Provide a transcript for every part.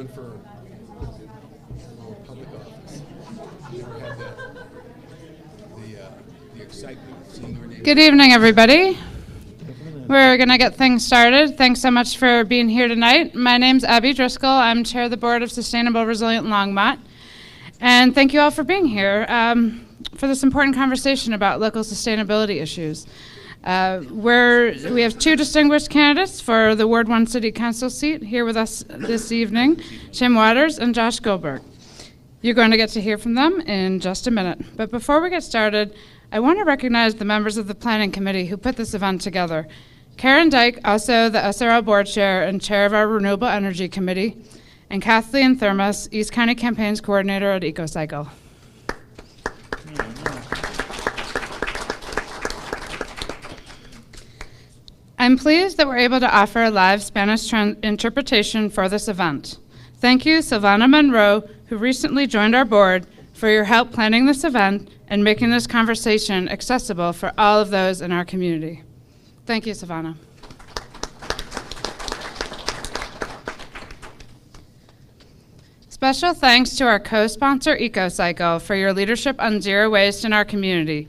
run for public office. You ever had the excitement of seeing your name? Good evening, everybody. We're going to get things started. Thanks so much for being here tonight. My name's Abby Driscoll. I'm chair of the Board of Sustainable Resilient Longmont. And thank you all for being here for this important conversation about local sustainability issues. We have two distinguished candidates for the Ward 1 City Council seat here with us this evening, Tim Waters and Josh Goldberg. You're going to get to hear from them in just a minute. But before we get started, I want to recognize the members of the Planning Committee who put this event together. Karen Dyke, also the SRL Board Chair and Chair of our Renewable Energy Committee, and Kathleen Thermos, East County Campaigns Coordinator at EcoCycle. I'm pleased that we're able to offer a live Spanish interpretation for this event. Thank you, Silvana Monroe, who recently joined our board, for your help planning this event and making this conversation accessible for all of those in our community. Thank you, Silvana. Special thanks to our co-sponsor, EcoCycle, for your leadership on zero waste in our community.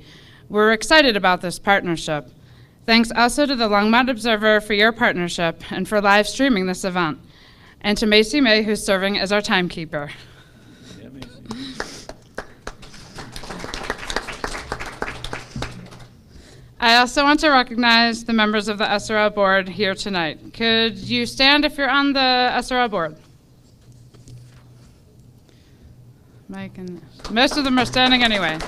We're excited about this partnership. Thanks also to the Longmont Observer for your partnership and for live streaming this event, and to Macy May, who's serving as our timekeeper. Yeah, Macy. I also want to recognize the members of the SRL board here tonight. Could you stand if you're on the SRL board? Mike and most of them are standing anyway.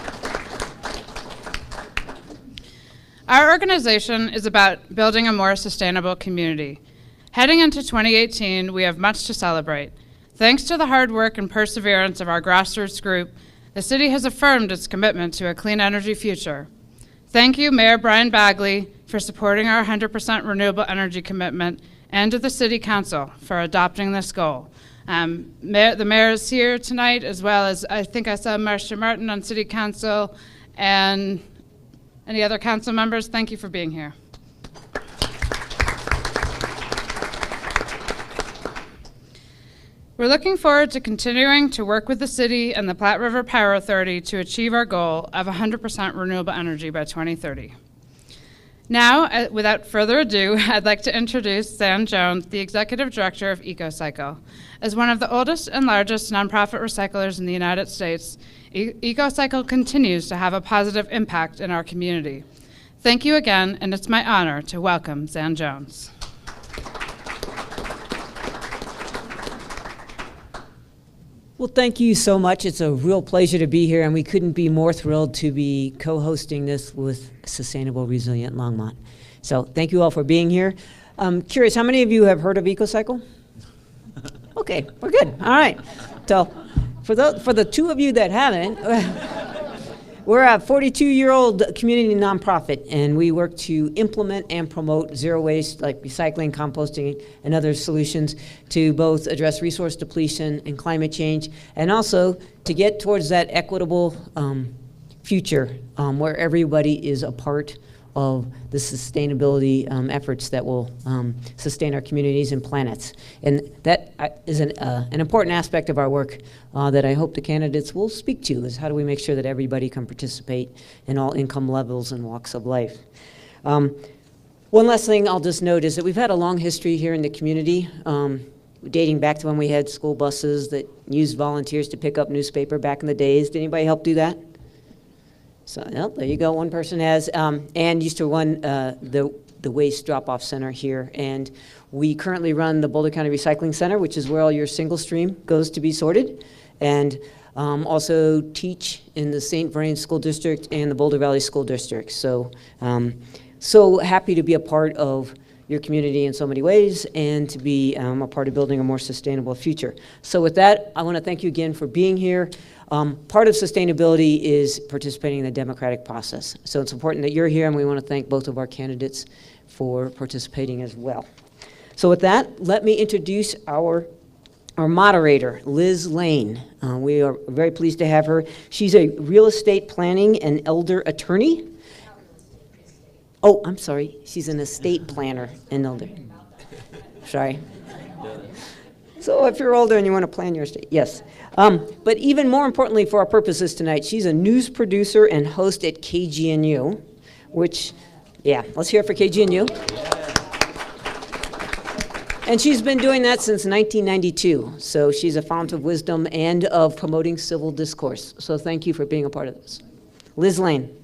Our organization is about building a more sustainable community. Heading into 2018, we have much to celebrate. Thanks to the hard work and perseverance of our grassroots group, the city has affirmed its commitment to a clean energy future. Thank you, Mayor Brian Bagley, for supporting our 100% renewable energy commitment, and to the City Council for adopting this goal. The mayor is here tonight, as well as I think I saw Marcia Martin on City Council, and any other council members. Thank you for being here. We're looking forward to continuing to work with the city and the Platte River Power Authority to achieve our goal of 100% renewable energy by 2030. Now, without further ado, I'd like to introduce Zan Jones, the Executive Director of EcoCycle. As one of the oldest and largest nonprofit recyclers in the United States, EcoCycle continues to have a positive impact in our community. Thank you again, and it's my honor to welcome Zan Jones. Well, thank you so much. It's a real pleasure to be here, and we couldn't be more thrilled to be co-hosting this with Sustainable Resilient Longmont. So thank you all for being here. I'm curious, how many of you have heard of EcoCycle? Okay, we're good. All right. So for the two of you that haven't, we're a 42-year-old community nonprofit, and we work to implement and promote zero waste, like recycling, composting, and other solutions to both address resource depletion and climate change, and also to get towards that equitable future where everybody is a part of the sustainability efforts that will sustain our communities and planets. And that is an important aspect of our work that I hope the candidates will speak to, is how do we make sure that everybody can participate in all income levels and walks of life. One last thing I'll just note is that we've had a long history here in the community, dating back to when we had school buses that used volunteers to pick up newspaper back in the days. Did anybody help do that? So, yep, there you go, one person has, and used to run the waste drop-off center here. And we currently run the Boulder County Recycling Center, which is where all your single stream goes to be sorted, and also teach in the St. Vrain School District and the Boulder Valley School District. So, so happy to be a part of your community in so many ways, and to be a part of building a more sustainable future. So with that, I want to thank you again for being here. Part of sustainability is participating in the democratic process. So it's important that you're here, and we want to thank both of our candidates for participating as well. So with that, let me introduce our moderator, Liz Lane. We are very pleased to have her. She's a real estate planning and elder attorney. Oh, I'm sorry. She's an estate planner and elder. Sorry. So if you're older and you want to plan your estate, yes. But even more importantly for our purposes tonight, she's a news producer and host at KGNU, which, yeah, let's hear it for KGNU. And she's been doing that since 1992. So she's a fount of wisdom and of promoting civil discourse. So thank you for being a part of this. Liz Lane.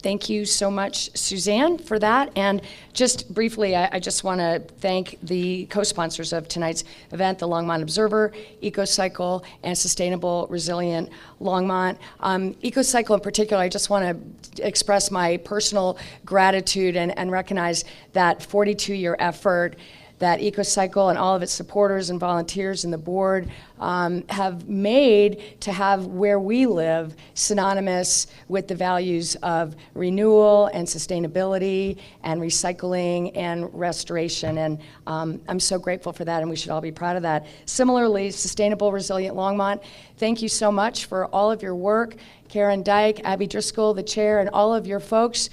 Thank you so much, Suzanne, for that. And just briefly, I just want to thank the co-sponsors of tonight's event, the Longmont Observer, EcoCycle, and Sustainable Resilient Longmont. EcoCycle in particular, I just want to express my personal gratitude and recognize that 42-year effort that EcoCycle and all of its supporters and volunteers and the board have made to have where we live synonymous with the values of renewal and sustainability and recycling and restoration. And I'm so grateful for that, and we should all be proud of that. Similarly, Sustainable Resilient Longmont, thank you so much for all of your work. Karen Dyke, Abby Driscoll, the chair, and all of your folks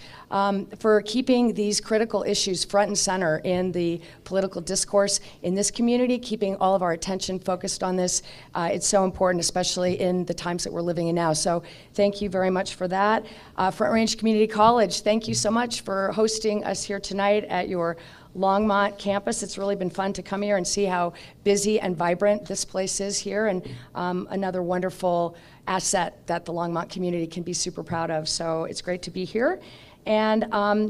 for keeping these critical issues front and center in the political discourse in this community, keeping all of our attention focused on this. It's so important, especially in the times that we're living in now. So thank you very much for that. Front Range Community College, thank you so much for hosting us here tonight at your Longmont campus. It's really been fun to come here and see how busy and vibrant this place is here, and another wonderful asset that the Longmont community can be super proud of. So it's great to be here. And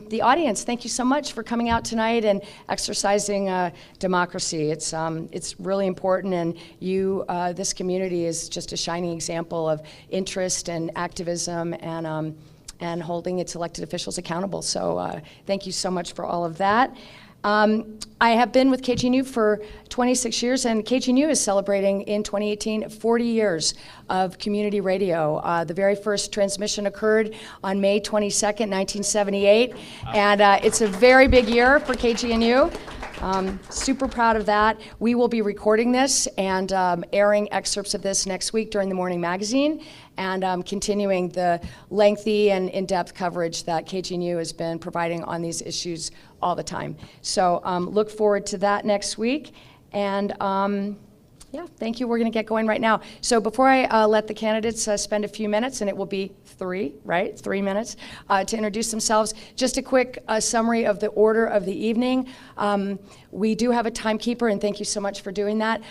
the audience, thank you so much for coming out tonight and exercising democracy. It's really important, and this community is just a shining example of interest and activism and holding its elected officials accountable. So thank you so much for all of that. I have been with KGNU for 26 years, and KGNU is celebrating in 2018 40 years of community radio. The very first transmission occurred on May 22nd, 1978, and it's a very big year for KGNU. Super proud of that. We will be recording this and airing excerpts of this next week during the morning magazine, and continuing the lengthy and in-depth coverage that KGNU has been providing on these issues all the time. So look forward to that next week. And yeah, thank you. We're going to get going right now. So before I let the candidates spend a few minutes, and it will be 3 minutes, to introduce themselves, just a quick summary of the order of the evening. We do have a timekeeper, and thank you so much for doing that.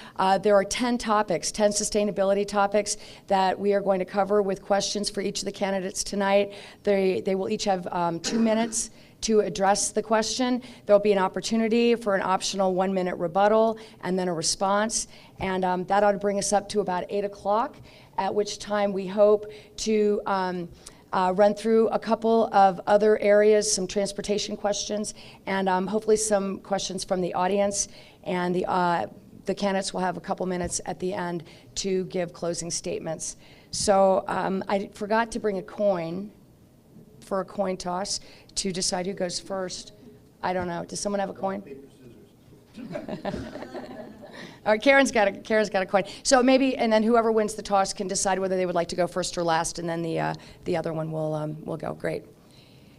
There are 10 topics, 10 sustainability topics that we are going to cover with questions for each of the candidates tonight. They will each have 2 minutes to address the question. There'll be an opportunity for an optional 1-minute rebuttal and then a response. And that ought to bring us up to about 8 o'clock, at which time we hope to run through a couple of other areas, some transportation questions, and hopefully some questions from the audience. And the candidates will have a couple minutes at the end to give closing statements. So I forgot to bring a coin for a coin toss to decide who goes first. I don't know. Does someone have a coin? All right, Karen's got a coin. So maybe, and then whoever wins the toss can decide whether they would like to go first or last, and then the other one will go. Great.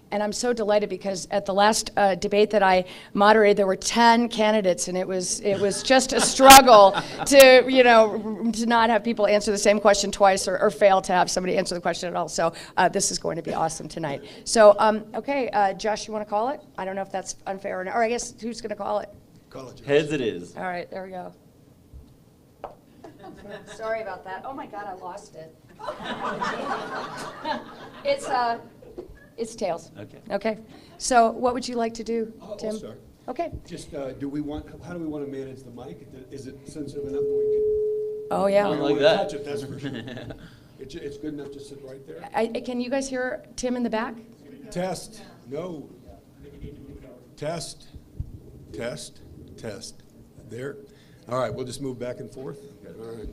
And I'm so delighted because at the last debate that I moderated, there were 10 candidates, and it was just a struggle to not have people answer the same question twice or fail to have somebody answer the question at all. So this is going to be awesome tonight. So okay, Josh, you want to call it? I don't know if that's unfair or not. Or I guess who's going to call it? Call it, Josh. Heads it is. All right, there we go. Sorry about that. Oh my God, I lost it. It's tails. Okay. Okay. So what would you like to do, Tim? I'll start. Okay. Just, how do we want to manage the mic? Is it sensitive enough that we Oh yeah. Not can? like We don't that. wanna touch it, that's for sure. It's good enough to sit right there. Can you guys hear Tim in the back? Test. No. Test. Test. Test. There. All right, we'll just move back and forth. All right.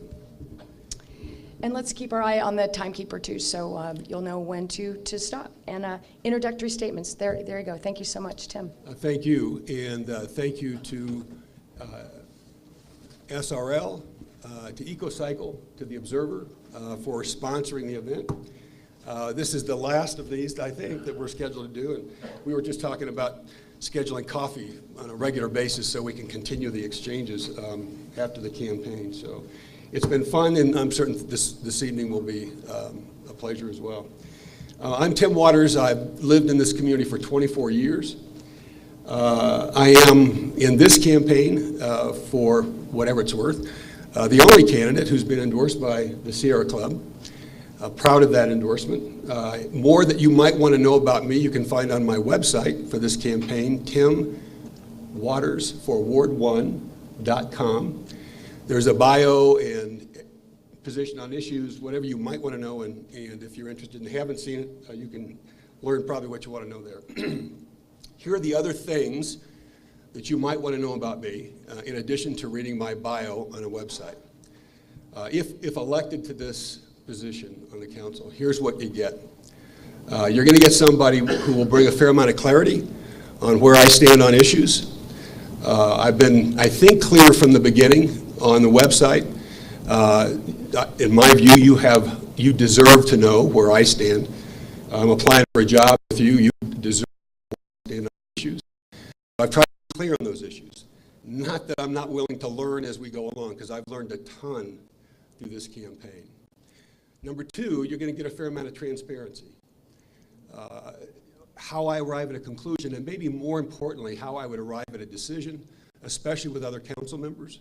And let's keep our eye on the timekeeper too, so you'll know when to stop. And introductory statements. There you go. Thank you so much, Tim. Thank you, and thank you to SRL, to EcoCycle, to the Observer for sponsoring the event. This is the last of these, I think, that we're scheduled to do. And we were just talking about scheduling coffee on a regular basis so we can continue the exchanges after the campaign. So it's been fun, and I'm certain this evening will be a pleasure as well. I'm Tim Waters. I've lived in this community for 24 years. I am in this campaign for whatever it's worth, the only candidate who's been endorsed by the Sierra Club. Proud of that endorsement. More that you might want to know about me, you can find on my website for this campaign, timwatersforward1.com. There's a bio and position on issues, whatever you might want to know, and if you're interested and haven't seen it, you can learn probably what you want to know there. Here are the other things that you might want to know about me, in addition to reading my bio on a website. If elected to this position on the council, here's what you get. You're going to get somebody who will bring a fair amount of clarity on where I stand on issues. I've been, I think, clear from the beginning on the website. In my view, you deserve to know where I stand. I'm applying for a job with you. You deserve to stand on issues. I've tried to be clear on those issues. Not that I'm not willing to learn as we go along, because I've learned a ton through this campaign. Number two, you're going to get a fair amount of transparency. How I arrive at a conclusion, and maybe more importantly, how I would arrive at a decision, especially with other council members.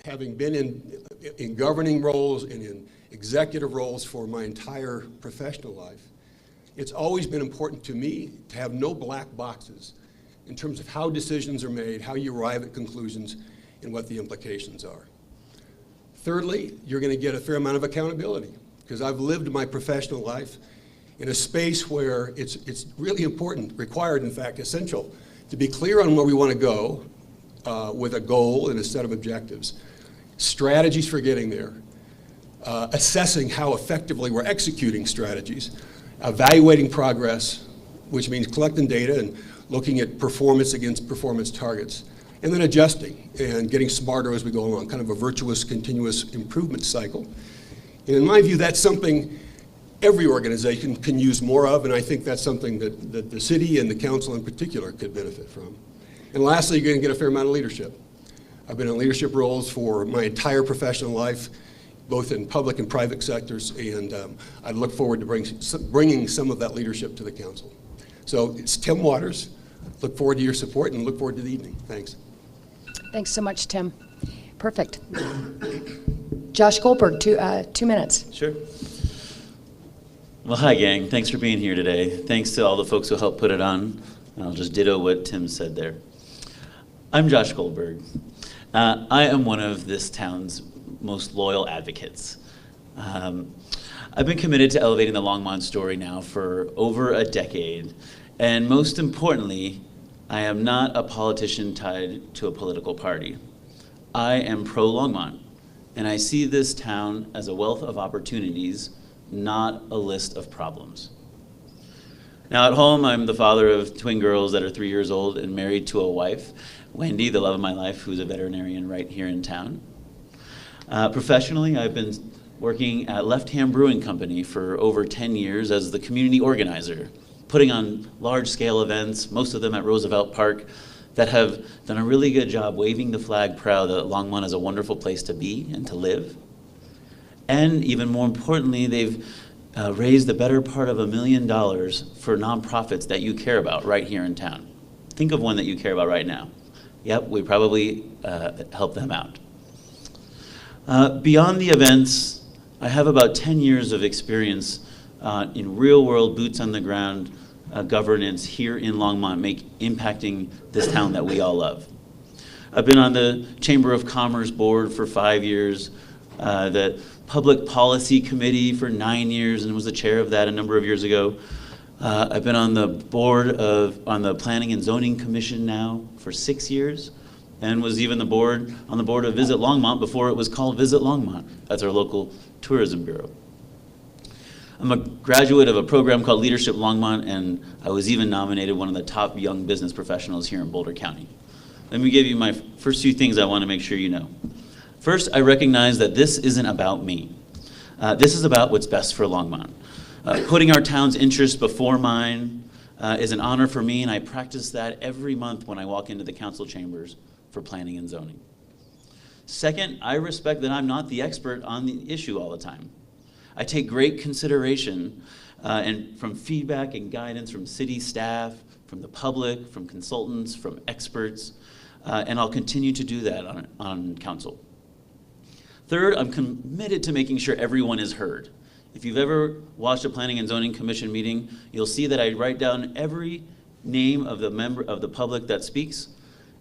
Having been in governing roles and in executive roles for my entire professional life, it's always been important to me to have no black boxes in terms of how decisions are made, how you arrive at conclusions, and what the implications are. Thirdly, you're going to get a fair amount of accountability, because I've lived my professional life in a space where it's really important, required, in fact, essential, to be clear on where we want to go with a goal and a set of objectives, strategies for getting there, assessing how effectively we're executing strategies, evaluating progress, which means collecting data and looking at performance against performance targets, and then adjusting and getting smarter as we go along, kind of a virtuous, continuous improvement cycle. And in my view, that's something every organization can use more of, and I think that's something that the city and the council in particular could benefit from. And lastly, you're going to get a fair amount of leadership. I've been in leadership roles for my entire professional life, both in public and private sectors, and I look forward to bringing some of that leadership to the council. So it's Tim Waters. Look forward to your support and look forward to the evening. Thanks. Thanks so much, Tim. Perfect. Josh Goldberg, 2 minutes. Sure. Well, hi, gang. Thanks for being here today. Thanks to all the folks who helped put it on. I'll just ditto what Tim said there. I'm Josh Goldberg. I am one of this town's most loyal advocates. I've been committed to elevating the Longmont story now for over a decade. And most importantly, I am not a politician tied to a political party. I am pro-Longmont, and I see this town as a wealth of opportunities, not a list of problems. Now at home, I'm the father of twin girls that are 3 years old and married to a wife, Wendy, the love of my life, who's a veterinarian right here in town. Professionally, I've been working at Left Hand Brewing Company for over 10 years as the community organizer, putting on large-scale events, most of them at Roosevelt Park, that have done a really good job waving the flag proud that Longmont is a wonderful place to be and to live. And even more importantly, they've raised the better part of $1 million for nonprofits that you care about right here in town. Think of one that you care about right now. Yep, we probably help them out. Beyond the events, I have about 10 years of experience in real-world, boots-on-the-ground governance here in Longmont, impacting this town that we all love. I've been on the Chamber of Commerce board for 5 years, the Public Policy Committee for 9 years, and was the chair of that a number of years ago. I've been on the on the Planning and Zoning Commission now for 6 years, and was even on the board of Visit Longmont before it was called Visit Longmont. That's our local tourism bureau. I'm a graduate of a program called Leadership Longmont, and I was even nominated one of the top young business professionals here in Boulder County. Let me give you my first few things I want to make sure you know. First, I recognize that this isn't about me. This is about what's best for Longmont. Putting our town's interests before mine is an honor for me, and I practice that every month when I walk into the council chambers for planning and zoning. Second, I respect that I'm not the expert on the issue all the time. I take great consideration and from feedback and guidance from city staff, from the public, from consultants, from experts, and I'll continue to do that on council. Third, I'm committed to making sure everyone is heard. If you've ever watched a Planning and Zoning Commission meeting, you'll see that I write down every name of the member of the public that speaks.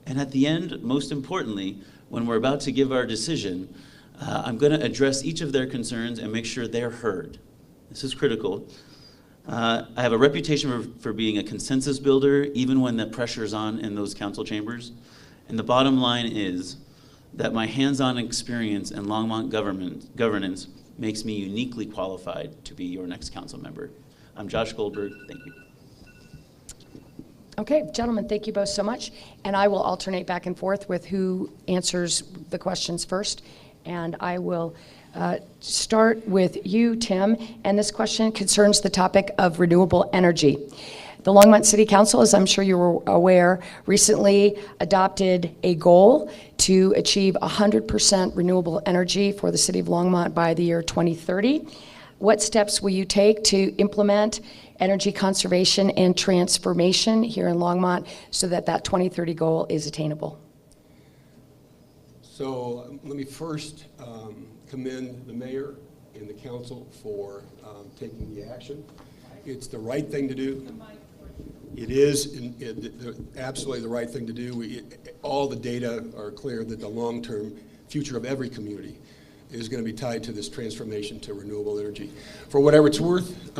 And at the end, most importantly, when we're about to give our decision, I'm going to address each of their concerns and make sure they're heard. This is critical. I have a reputation for being a consensus builder, even when the pressure's on in those council chambers. And the bottom line is that my hands-on experience in Longmont governance makes me uniquely qualified to be your next council member. I'm Josh Goldberg. Thank you. Okay, gentlemen, thank you both so much. And I will alternate back and forth with who answers the questions first. And I will start with you, Tim. And this question concerns the topic of renewable energy. The Longmont City Council, as I'm sure you're aware, recently adopted a goal to achieve 100% renewable energy for the city of Longmont by the year 2030. What steps will you take to implement energy conservation and transformation here in Longmont so that that 2030 goal is attainable? So let me first commend the mayor and the council for taking the action. It's the right thing to do. It is absolutely the right thing to do. All the data are clear that the long-term future of every community is going to be tied to this transformation to renewable energy. For whatever it's worth,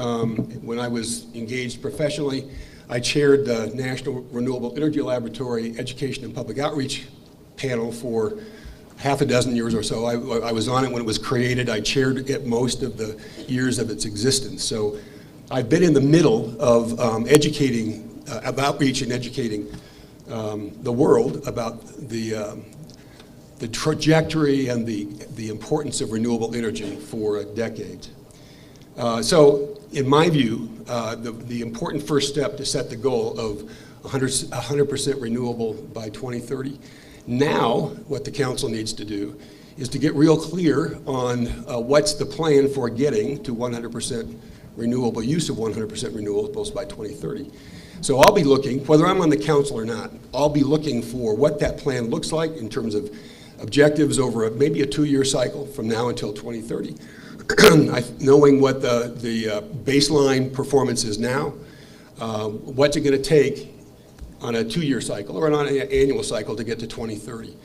when I was engaged professionally, I chaired the National Renewable Energy Laboratory Education and Public Outreach panel for half a dozen years or so. I was on it when it was created. I chaired it most of the years of its existence. So I've been in the middle of educating, of outreach and educating the world about the trajectory and the importance of renewable energy for decades. So in my view, the important first step to set the goal of 100% renewable by 2030. Now, what the council needs to do is to get real clear on what's the plan for getting to 100% renewable, use of 100% renewables by 2030. So I'll be looking, whether I'm on the council or not, I'll be looking for what that plan looks like in terms of objectives over maybe a 2-year cycle from now until 2030. Knowing what the baseline performance is now, what's it going to take on a 2-year cycle or on an annual cycle to get to 2030.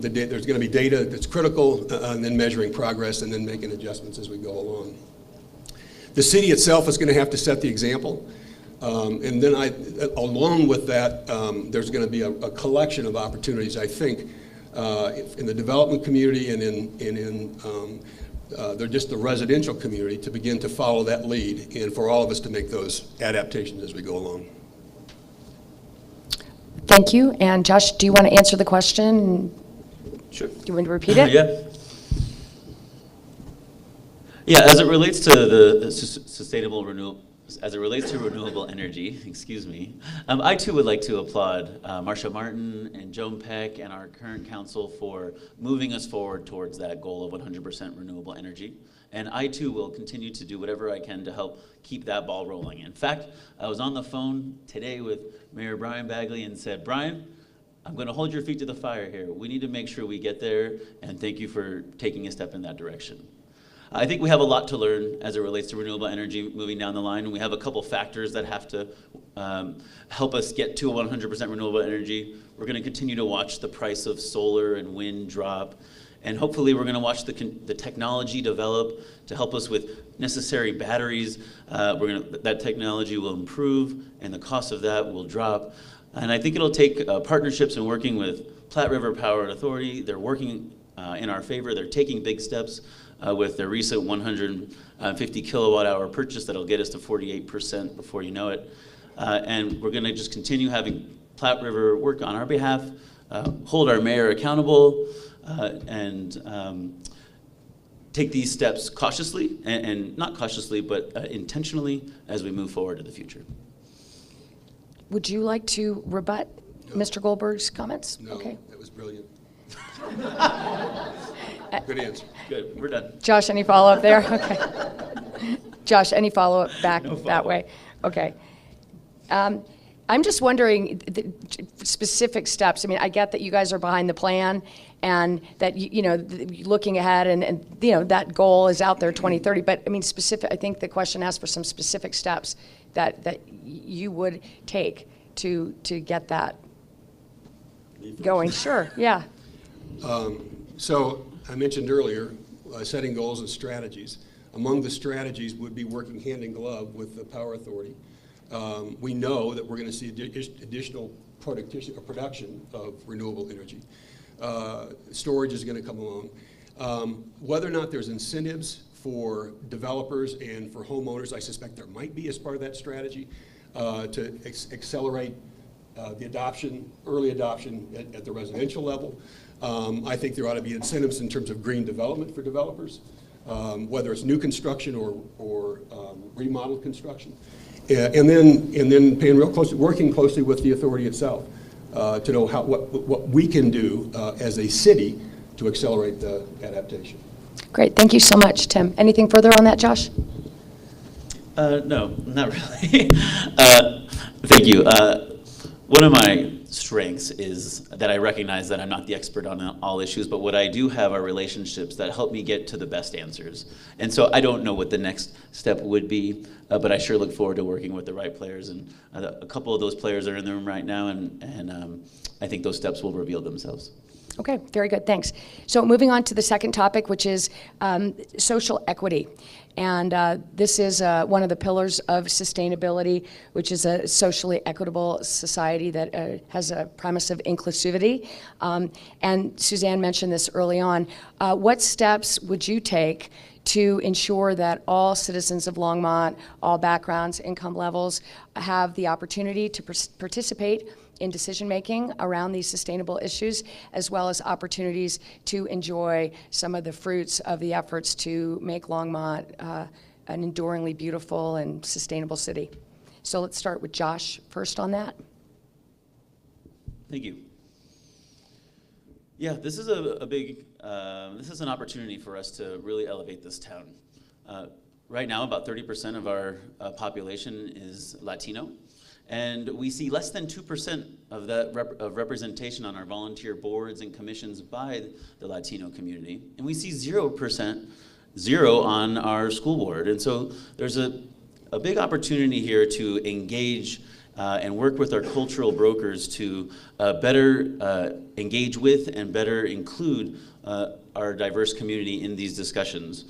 There's going to be data that's critical, and then measuring progress and then making adjustments as we go along. The city itself is going to have to set the example. And then along with that, there's going to be a collection of opportunities, I think, in the development community and in just the residential community to begin to follow that lead and for all of us to make those adaptations as we go along. Thank you. And Josh, do you want to answer the question? Sure. Do you want to repeat it? Yeah. Yeah, as it relates to the renewable energy, excuse me, I too would like to applaud Marcia Martin and Joan Peck and our current council for moving us forward towards that goal of 100% renewable energy. And I too will continue to do whatever I can to help keep that ball rolling. In fact, I was on the phone today with Mayor Brian Bagley and said, Brian, I'm going to hold your feet to the fire here. We need to make sure we get there, and thank you for taking a step in that direction. I think we have a lot to learn as it relates to renewable energy moving down the line. We have a couple factors that have to help us get to a 100% renewable energy. We're going to continue to watch the price of solar and wind drop. And hopefully we're going to watch the technology develop to help us with necessary batteries. That technology will improve and the cost of that will drop. And I think it'll take partnerships and working with Platte River Power Authority. They're working in our favor. They're taking big steps with their recent 150 kilowatt hour purchase that'll get us to 48% before you know it. And we're going to just continue having Platte River work on our behalf, hold our mayor accountable, and take these steps cautiously, and not cautiously, but intentionally as we move forward to the future. Would you like to rebut Mr. Goldberg's comments? No, Okay. that was brilliant. Good answer. Good, we're done. Josh, any follow-up there? Okay. Josh, any follow-up back No that way? Okay. I'm just wondering the specific steps. I mean, I get that you guys are behind the plan and that, looking ahead and that goal is out there 2030. But I mean, I think the question asks for some specific steps that you would take to get that going. Sure, yeah. So I mentioned earlier, setting goals and strategies. Among the strategies would be working hand in glove with the Power Authority. We know that we're going to see additional production of renewable energy. Storage is going to come along. Whether or not there's incentives for developers and for homeowners, I suspect there might be as part of that strategy to accelerate the early adoption at the residential level. I think there ought to be incentives in terms of green development for developers, whether it's new construction or remodeled construction. And then paying real close, working closely with the authority itself to know what we can do as a city to accelerate the adaptation. Great, thank you so much, Tim. Anything further on that, Josh? No, not really. Thank you. One of my strengths is that I recognize that I'm not the expert on all issues, but what I do have are relationships that help me get to the best answers. And so I don't know what the next step would be, but I sure look forward to working with the right players. And a couple of those players are in the room right now, and I think those steps will reveal themselves. Okay, very good, thanks. So moving on to the second topic, which is social equity. And this is one of the pillars of sustainability, which is a socially equitable society that has a premise of inclusivity. And Suzanne mentioned this early on. What steps would you take to ensure that all citizens of Longmont, all backgrounds, income levels, have the opportunity to participate in decision-making around these sustainable issues, as well as opportunities to enjoy some of the fruits of the efforts to make Longmont an enduringly beautiful and sustainable city? So let's start with Josh first on that. Thank you. Yeah, this is a big, this is an opportunity for us to really elevate this town. Right now, about 30% of our population is Latino. And we see less than 2% of that representation on our volunteer boards and commissions by the Latino community. And we see 0% on our school board. And so there's a big opportunity here to engage and work with our cultural brokers to better engage with and better include our diverse community in these discussions.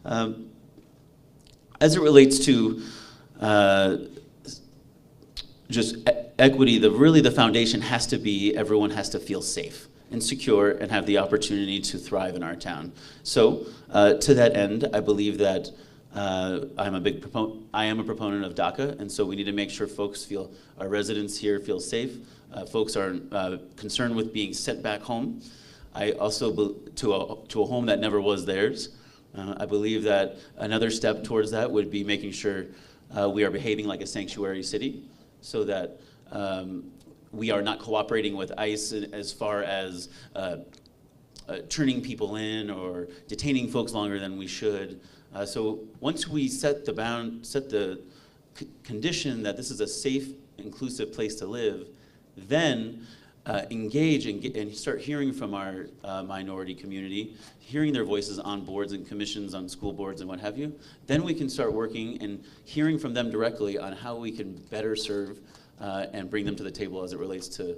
As it relates to just equity, really the foundation has to be everyone has to feel safe and secure and have the opportunity to thrive in our town. So to that end, I believe that I am a proponent of DACA, and so we need to make sure our residents here feel safe. Folks are concerned with being sent back home. I also, to a home that never was theirs. I believe that another step towards that would be making sure we are behaving like a sanctuary city, so that we are not cooperating with ICE as far as turning people in or detaining folks longer than we should. So once we set the condition that this is a safe, inclusive place to live, then engage and start hearing from our minority community, hearing their voices on boards and commissions, on school boards and what have you, then we can start working and hearing from them directly on how we can better serve and bring them to the table as it relates to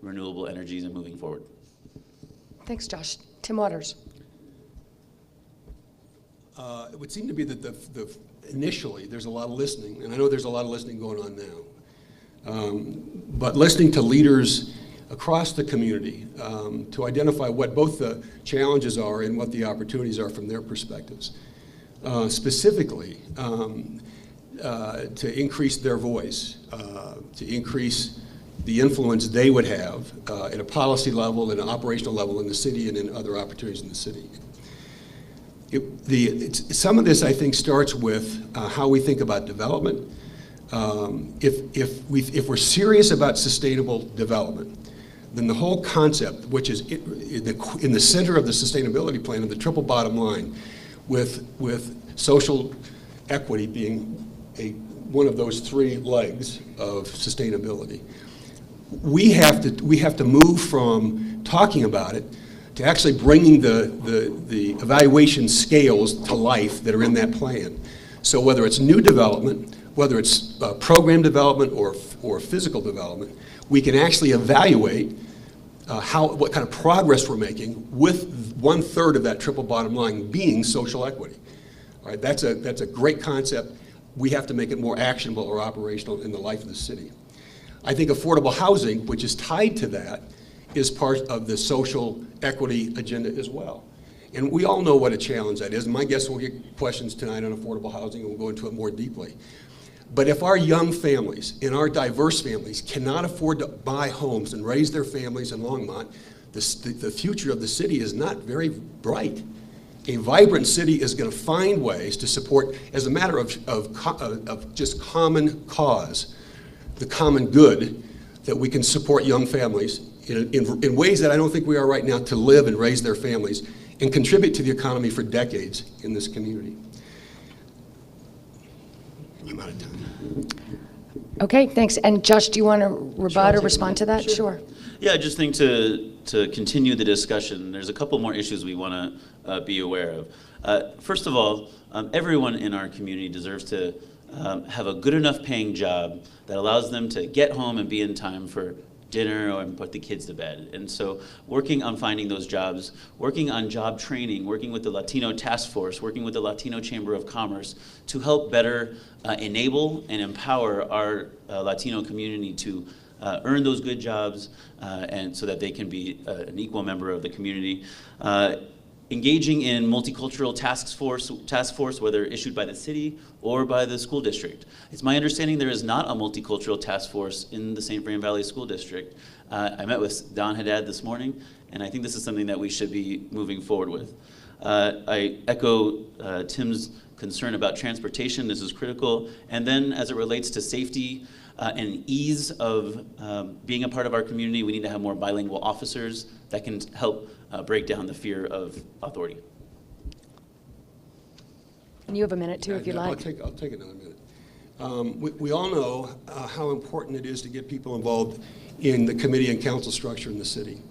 renewable energies and moving forward. Thanks, Josh. Tim Waters. It would seem to be that initially there's a lot of listening, and I know there's a lot of listening going on now. But listening to leaders across the community to identify what both the challenges are and what the opportunities are from their perspectives. Specifically, to increase their voice, to increase the influence they would have at a policy level and an operational level in the city and in other opportunities in the city. Some of this, I think, starts with how we think about development. If we're serious about sustainable development, then the whole concept, which is in the center of the sustainability plan, of the triple bottom line, with social equity being one of those three legs of sustainability, we have to move from talking about it to actually bringing the evaluation scales to life that are in that plan. So whether it's new development, whether it's program development or physical development, we can actually evaluate what kind of progress we're making with 1/3 of that triple bottom line being social equity. All right, that's a great concept. We have to make it more actionable or operational in the life of the city. I think affordable housing, which is tied to that, is part of the social equity agenda as well. And we all know what a challenge that is. My guess we'll get questions tonight on affordable housing, and we'll go into it more deeply. But if our young families and our diverse families cannot afford to buy homes and raise their families in Longmont, the future of the city is not very bright. A vibrant city is going to find ways to support, as a matter of just common cause, the common good, that we can support young families in ways that I don't think we are right now, to live and raise their families and contribute to the economy for decades in this community. I'm out of time. Okay, thanks. And Josh, do you want to rebut or respond to that? Sure. Yeah, I just think to continue the discussion, there's a couple more issues we want to be aware of. First of all, everyone in our community deserves to have a good enough paying job that allows them to get home and be in time for dinner or put the kids to bed. And so working on finding those jobs, working on job training, working with the Latino Task Force, working with the Latino Chamber of Commerce to help better enable and empower our Latino community to earn those good jobs and so that they can be an equal member of the community. Engaging in multicultural task force, whether issued by the city or by the school district. It's my understanding there is not a multicultural task force in the St. Fran Valley School District. I met with Don Haddad this morning, and I think this is something that we should be moving forward with. I echo Tim's concern about transportation. This is critical. And then as it relates to safety and ease of being a part of our community, we need to have more bilingual officers that can help break down the fear of authority. And you have a minute too, if you'd like. I'll take another minute. We all know how important it is to get people involved in the committee and council structure in the city.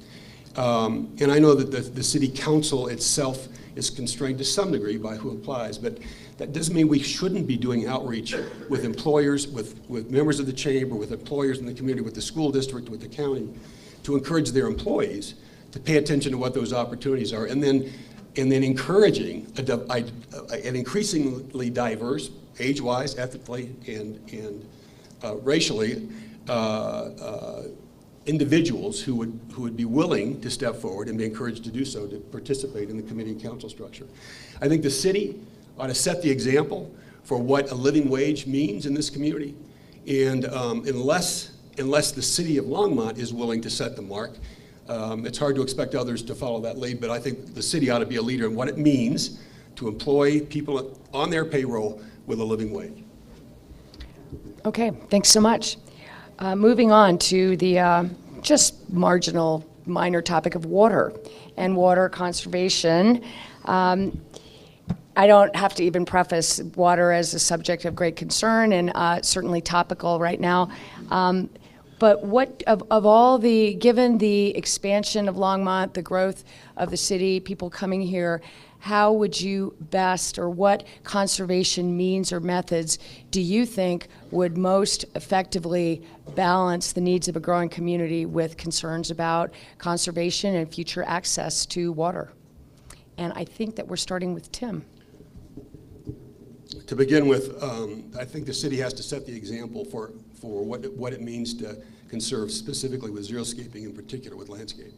And I know that the city council itself is constrained to some degree by who applies, but that doesn't mean we shouldn't be doing outreach with employers, with members of the chamber, with employers in the community, with the school district, with the county, to encourage their employees to pay attention to what those opportunities are, and then encouraging an increasingly diverse, age-wise, ethnically, and racially, individuals who would be willing to step forward and be encouraged to do so, to participate in the committee and council structure. I think the city ought to set the example for what a living wage means in this community, and unless the city of Longmont is willing to set the mark, it's hard to expect others to follow that lead, but I think the city ought to be a leader in what it means to employ people on their payroll with a living wage. Okay, thanks so much. Moving on to the just marginal, minor topic of water and water conservation. I don't have to even preface water as a subject of great concern and certainly topical right now. But what of all the, given the expansion of Longmont, the growth of the city, people coming here, how would you best, or what conservation means or methods do you think would most effectively balance the needs of a growing community with concerns about conservation and future access to water? And I think that we're starting with Tim. To begin with, I think the city has to set the example for what it means to conserve, specifically with xeriscaping, in particular with landscape.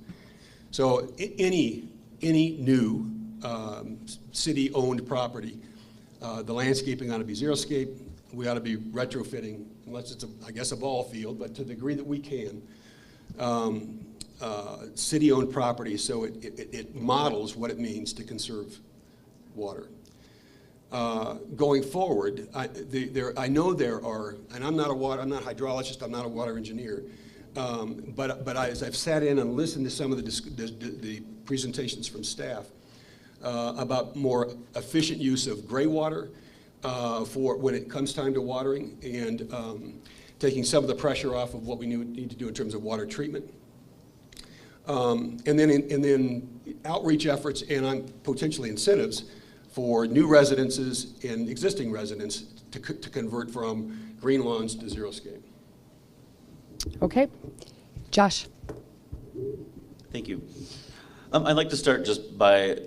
So any new city-owned property, the landscaping ought to be xeriscape. We ought to be retrofitting, unless it's I guess a ball field, but to the degree that we can, city-owned property, so it models what it means to conserve water. Going forward, I know there are, and I'm not a hydrologist, I'm not a water engineer, but as I've sat in and listened to some of the presentations from staff about more efficient use of gray water for when it comes time to watering, and taking some of the pressure off of what we need to do in terms of water treatment. And then outreach efforts and potentially incentives for new residences and existing residents to convert from green lawns to xeriscape. Okay. Josh. Thank you. I'd like to start just by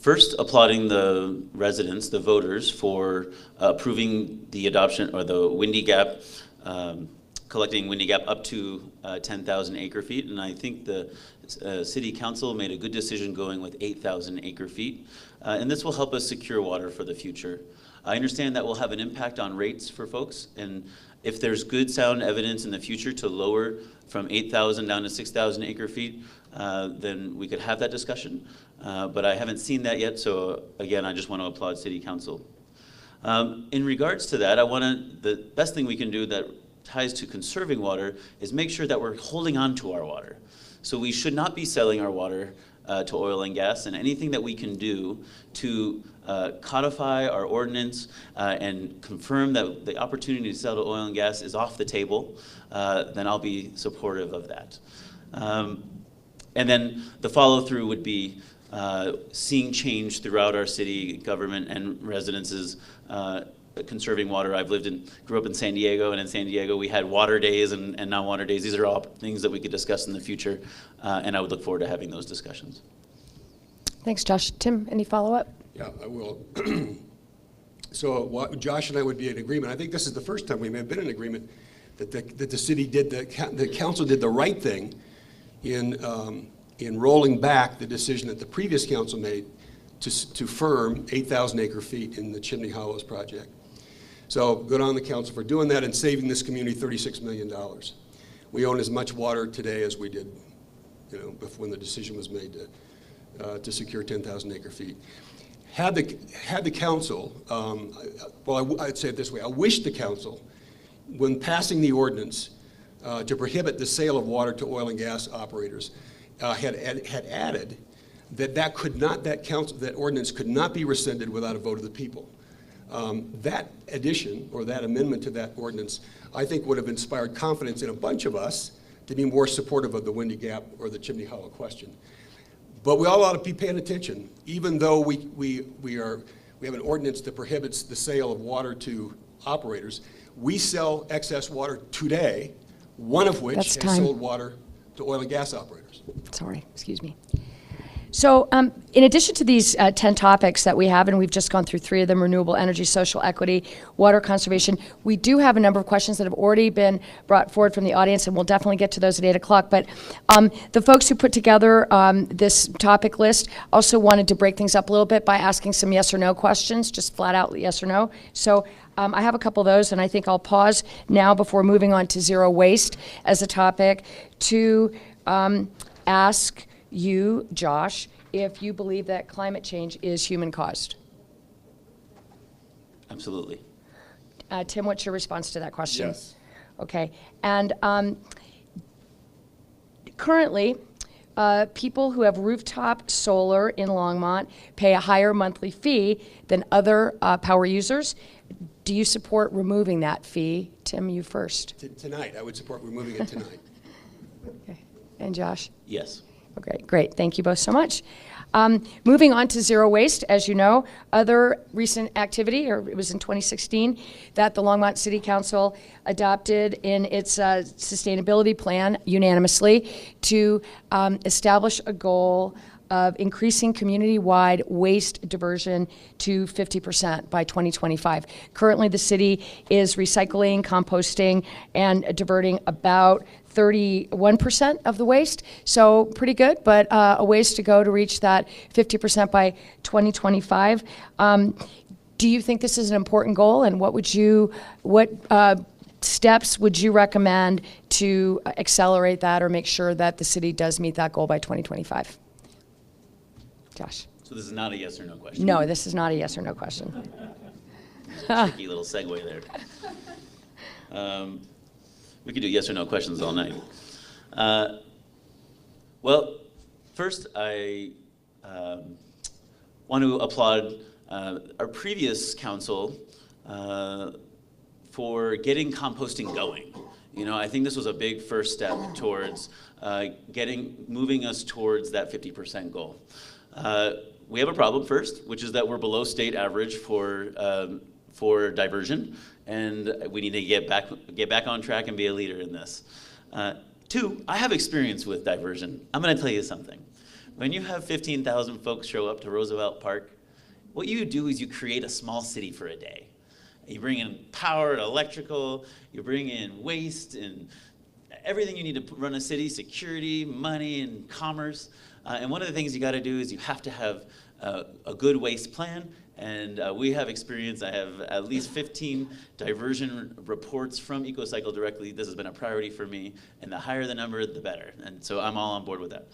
first applauding the residents, the voters, for approving the adoption or the Windy Gap, collecting Windy Gap up to 10,000 acre feet. And I think the City Council made a good decision going with 8,000 acre feet. And this will help us secure water for the future. I understand that will have an impact on rates for folks. And if there's good sound evidence in the future to lower from 8,000 down to 6,000 acre feet, then we could have that discussion. But I haven't seen that yet, so again, I just want to applaud City Council. In regards to that, the best thing we can do that ties to conserving water is make sure that we're holding on to our water. So we should not be selling our water to oil and gas, and anything that we can do to codify our ordinance and confirm that the opportunity to sell to oil and gas is off the table, then I'll be supportive of that. And then the follow-through would be seeing change throughout our city government and residences conserving water. Grew up in San Diego, and in San Diego we had water days and non-water days. These are all things that we could discuss in the future, and I would look forward to having those discussions. Thanks, Josh. Tim, any follow-up? Yeah, I will. So Josh and I would be in agreement. I think this is the first time we may have been in agreement that the city the council did the right thing in rolling back the decision that the previous council made to firm 8,000 acre feet in the Chimney Hollows project. So good on the council for doing that and saving this community $36 million. We own as much water today as we did, when the decision was made to secure 10,000 acre feet. Had the council, I'd say it this way, I wish the council, when passing the ordinance to prohibit the sale of water to oil and gas operators, had added that ordinance could not be rescinded without a vote of the people. That addition or that amendment to that ordinance, I think, would have inspired confidence in a bunch of us to be more supportive of the Windy Gap or the Chimney Hollow question. But we all ought to be paying attention, even though we have an ordinance that prohibits the sale of water to operators. We sell excess water today, one of which has sold water to oil and gas operators. Sorry, excuse me. So in addition to these 10 topics that we have, and we've just gone through 3 of them, renewable energy, social equity, water conservation, we do have a number of questions that have already been brought forward from the audience, and we'll definitely get to those at 8 o'clock. But the folks who put together this topic list also wanted to break things up a little bit by asking some yes or no questions, just flat out yes or no. So I have a couple of those, and I think I'll pause now before moving on to zero waste as a topic to ask you, Josh, if you believe that climate change is human-caused. Absolutely. Tim, what's your response to that question? Yes. Okay. And currently, people who have rooftop solar in Longmont pay a higher monthly fee than other power users. Do you support removing that fee? Tim, you first. Tonight, I would support removing it tonight. Okay. And Josh? Yes. Okay, great. Thank you both so much. Moving on to zero waste, as you know, other recent activity, or it was in 2016, that the Longmont City Council adopted in its sustainability plan unanimously to establish a goal of increasing community-wide waste diversion to 50% by 2025. Currently, the city is recycling, composting, and diverting about 31% of the waste, so pretty good, but a ways to go to reach that 50% by 2025. Do you think this is an important goal, and what steps would you recommend to accelerate that or make sure that the city does meet that goal by 2025? Josh. So this is not a yes or no question? No, this is not a yes or no question. Tricky little segue there. We could do yes or no questions all night. Well, first I want to applaud our previous council for getting composting going. You know, I think this was a big first step towards moving us towards that 50% goal. We have a problem first, which is that we're below state average for diversion, and we need to get back on track and be a leader in this. Two, I have experience with diversion. I'm going to tell you something. When you have 15,000 folks show up to Roosevelt Park, what you do is you create a small city for a day. You bring in power and electrical, you bring in waste and everything you need to run a city, security, money, and commerce. And one of the things you got to do is you have to have a good waste plan. And we have experience. I have at least 15 diversion reports from EcoCycle directly. This has been a priority for me. And the higher the number, the better. And so I'm all on board with that.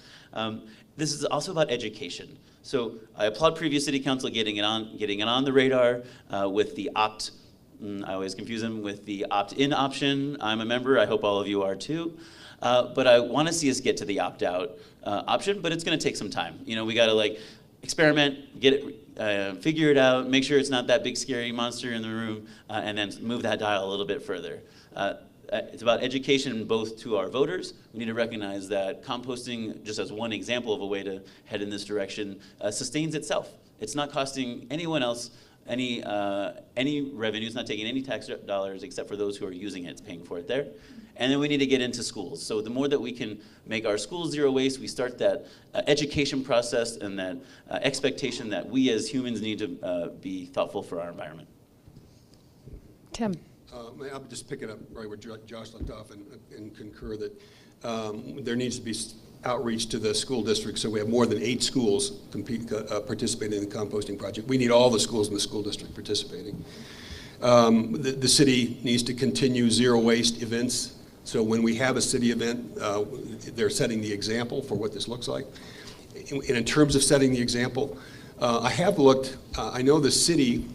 This is also about education. So I applaud previous city council getting it on the radar with the I always confuse them with the opt-in option. I'm a member. I hope all of you are too. But I want to see us get to the opt-out option, but it's going to take some time. You know, we got to experiment, get it, figure it out, make sure it's not that big scary monster in the room, and then move that dial a little bit further. It's about education both to our voters. We need to recognize that composting, just as one example of a way to head in this direction, sustains itself. It's not costing anyone else any revenue. It's not taking any tax dollars except for those who are using it. It's paying for it there. And then we need to get into schools. So the more that we can make our schools zero waste, we start that education process and that expectation that we as humans need to be thoughtful for our environment. Tim. I'll just pick it up right where Josh left off and concur that there needs to be outreach to the school districts. So we have more than 8 schools participating in the composting project. We need all the schools in the school district participating. The city needs to continue zero waste events. So when we have a city event, they're setting the example for what this looks like. And in terms of setting the example, I have looked, I know the city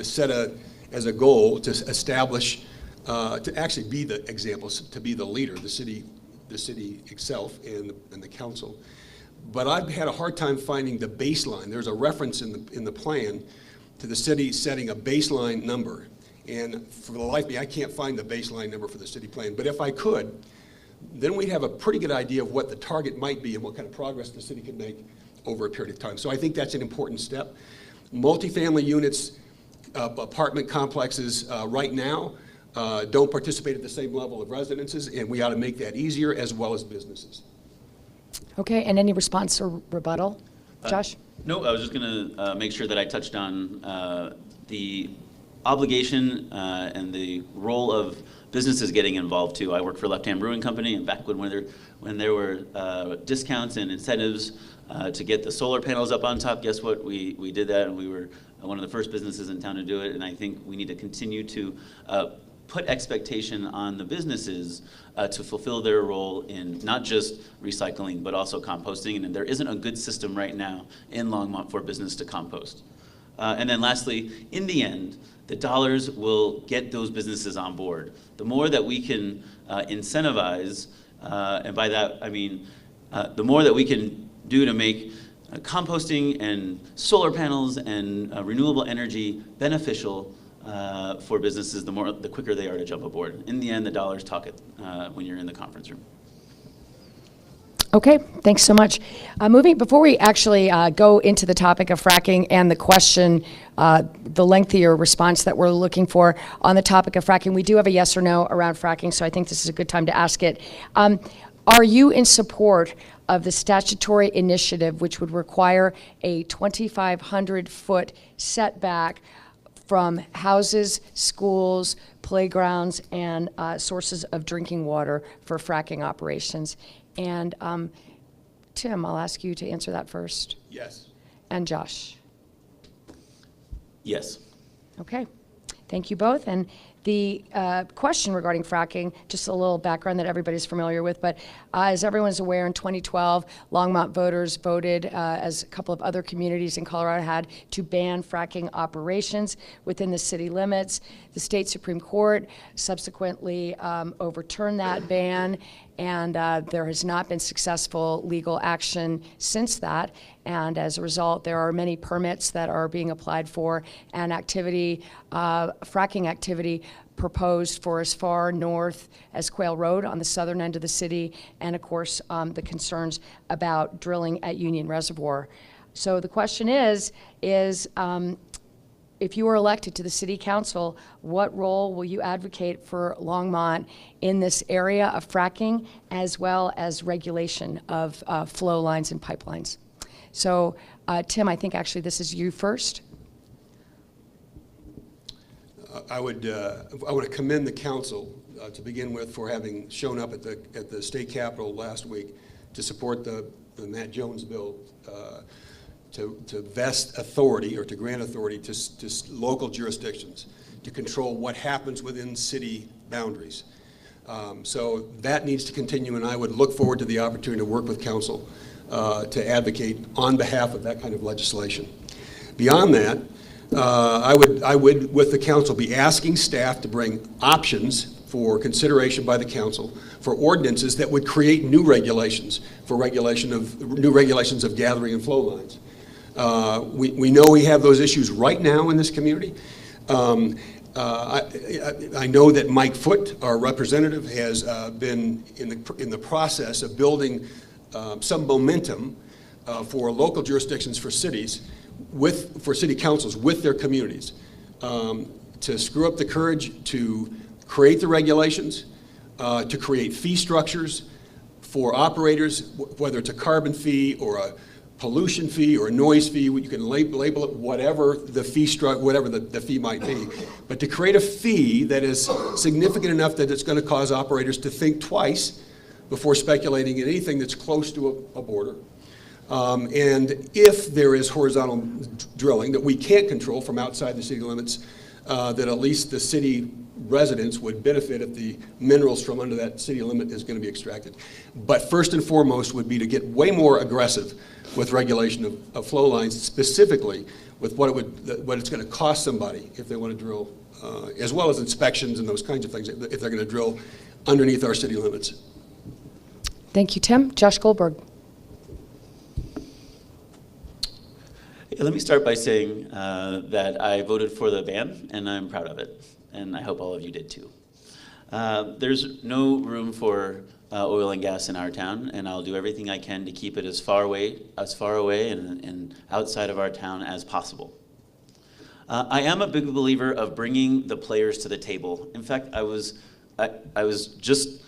set as a goal to establish, to actually be the example, to be the leader, the city itself and the council. But I've had a hard time finding the baseline. There's a reference in the plan to the city setting a baseline number. And for the life of me, I can't find the baseline number for the city plan. But if I could, then we'd have a pretty good idea of what the target might be and what kind of progress the city can make over a period of time. So I think that's an important step. Multifamily units, apartment complexes right now don't participate at the same level of residences, and we ought to make that easier as well as businesses. Okay, and any response or rebuttal? Josh? No, I was just going to make sure that I touched on the obligation and the role of businesses getting involved too. I work for Left Hand Brewing Company, and back when there were discounts and incentives to get the solar panels up on top, guess what? We did that, and we were one of the first businesses in town to do it. And I think we need to continue to put expectation on the businesses to fulfill their role in not just recycling, but also composting. And there isn't a good system right now in Longmont for business to compost. And then lastly, in the end, the dollars will get those businesses on board. The more that we can incentivize, and by that I mean the more that we can do to make composting and solar panels and renewable energy beneficial for businesses, the quicker they are to jump aboard. In the end, the dollars talk it when you're in the conference room. Okay, thanks so much. Before we actually go into the topic of fracking and the question, the lengthier response that we're looking for on the topic of fracking, we do have a yes or no around fracking, so I think this is a good time to ask it. Are you in support of the statutory initiative which would require a 2,500-foot setback from houses, schools, playgrounds, and sources of drinking water for fracking operations? And Tim, I'll ask you to answer that first. Yes. And Josh? Yes. Okay. Thank you both, and The question regarding fracking, just a little background that everybody's familiar with, but as everyone's aware, in 2012, Longmont voters voted, as a couple of other communities in Colorado had, to ban fracking operations within the city limits. The state Supreme Court subsequently overturned that ban, and there has not been successful legal action since that. And as a result, there are many permits that are being applied for, and activity, fracking activity proposed for as far north as Quail Road on the southern end of the city, and of course, the concerns about drilling at Union Reservoir. So the question is if you are elected to the city council, what role will you advocate for Longmont in this area of fracking, as well as regulation of flow lines and pipelines? So, Tim, I think actually this is you first. I want to commend the council to begin with for having shown up at the state capitol last week to support the Matt Jones bill to vest authority or to grant authority to local jurisdictions to control what happens within city boundaries. So that needs to continue, and I would look forward to the opportunity to work with council to advocate on behalf of that kind of legislation. Beyond that, I would, with the council, be asking staff to bring options for consideration by the council for ordinances that would create new regulations for new regulations of gathering and flow lines. We know we have those issues right now in this community. I know that Mike Foote, our representative, has been in the process of building some momentum for local jurisdictions for cities, for city councils with their communities, to screw up the courage to create the regulations, to create fee structures for operators, whether it's a carbon fee or a pollution fee or a noise fee. You can label it whatever the fee might be, but to create a fee that is significant enough that it's going to cause operators to think twice before speculating in anything that's close to a border. And if there is horizontal drilling that we can't control from outside the city limits, that at least the city residents would benefit if the minerals from under that city limit is going to be extracted. But first and foremost would be to get way more aggressive with regulation of flow lines, specifically with what it's going to cost somebody if they want to drill, as well as inspections and those kinds of things if they're going to drill underneath our city limits. Thank you, Tim. Josh Goldberg. Let me start by saying that I voted for the ban, and I'm proud of it, and I hope all of you did too. There's no room for oil and gas in our town, and I'll do everything I can to keep it as far away and outside of our town as possible. I am a big believer of bringing the players to the table. In fact, I was just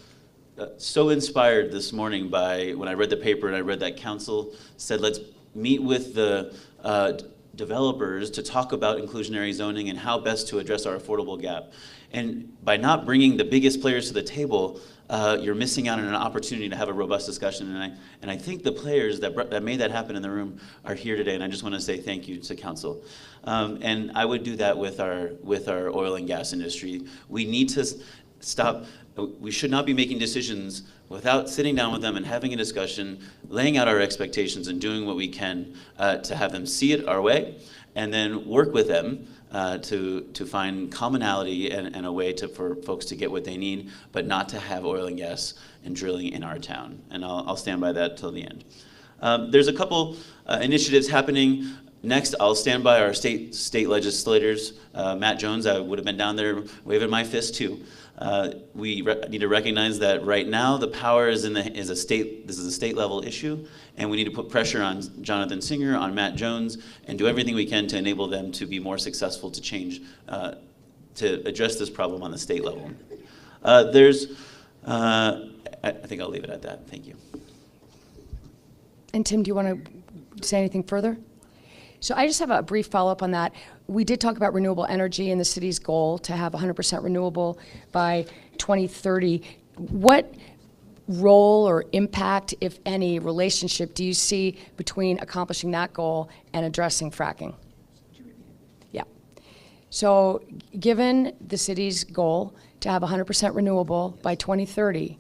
so inspired this morning by when I read the paper and I read that council said, let's meet with the developers to talk about inclusionary zoning and how best to address our affordable gap. And by not bringing the biggest players to the table, you're missing out on an opportunity to have a robust discussion. And I think the players that made that happen in the room are here today, and I just want to say thank you to council. And I would do that with our oil and gas industry. We need to stop. We should not be making decisions without sitting down with them and having a discussion, laying out our expectations and doing what we can to have them see it our way, and then work with them to find commonality and a way for folks to get what they need, but not to have oil and gas and drilling in our town. And I'll stand by that till the end. There's a couple initiatives happening. Next, I'll stand by our state legislators. Matt Jones, I would have been down there waving my fist too. We need to recognize that right now the power is this is a state level issue, and we need to put pressure on Jonathan Singer, on Matt Jones, and do everything we can to enable them to be more successful to change, to address this problem on the state level. I think I'll leave it at that. Thank you. And Tim, do you want to say anything further? So I just have a brief follow-up on that. We did talk about renewable energy and the city's goal to have 100% renewable by 2030. What role or impact, if any, relationship do you see between accomplishing that goal and addressing fracking? Yeah. So given the city's goal to have 100% renewable by 2030,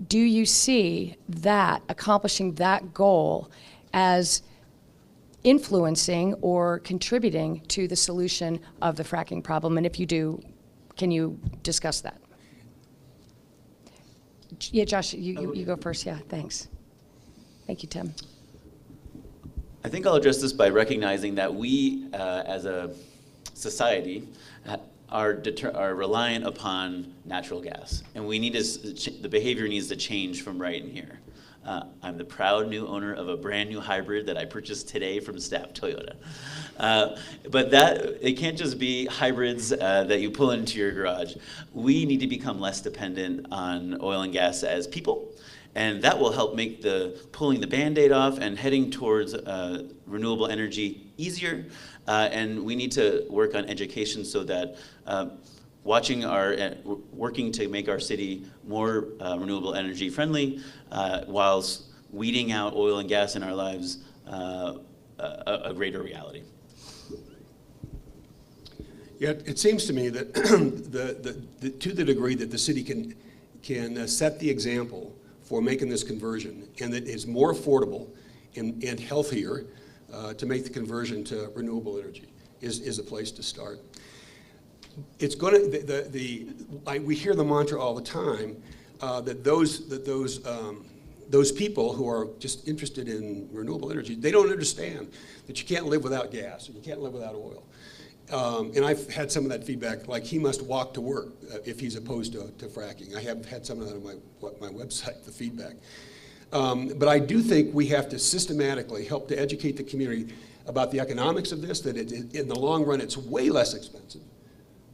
do you see that accomplishing that goal as influencing or contributing to the solution of the fracking problem? And if you do, can you discuss that? Yeah, Josh, you go first. Yeah, thanks. Thank you, Tim. I think I'll address this by recognizing that we, as a society, are reliant upon natural gas, and we need the behavior needs to change from right in here. I'm the proud new owner of a brand new hybrid that I purchased today from Stapp Toyota. But it can't just be hybrids that you pull into your garage. We need to become less dependent on oil and gas as people, and that will help make pulling the Band-Aid off and heading towards renewable energy easier. And we need to work on education so that working to make our city more renewable energy friendly, whilst weeding out oil and gas in our lives a greater reality. Yeah, it seems to me that to the degree that the city can set the example for making this conversion, and that it's more affordable and healthier to make the conversion to renewable energy is a place to start. It's going to, we hear the mantra all the time that those people who are just interested in renewable energy, they don't understand that you can't live without gas, and you can't live without oil. And I've had some of that feedback, like he must walk to work if he's opposed to fracking. I have had some of that on my website, the feedback. But I do think we have to systematically help to educate the community about the economics of this, that in the long run it's way less expensive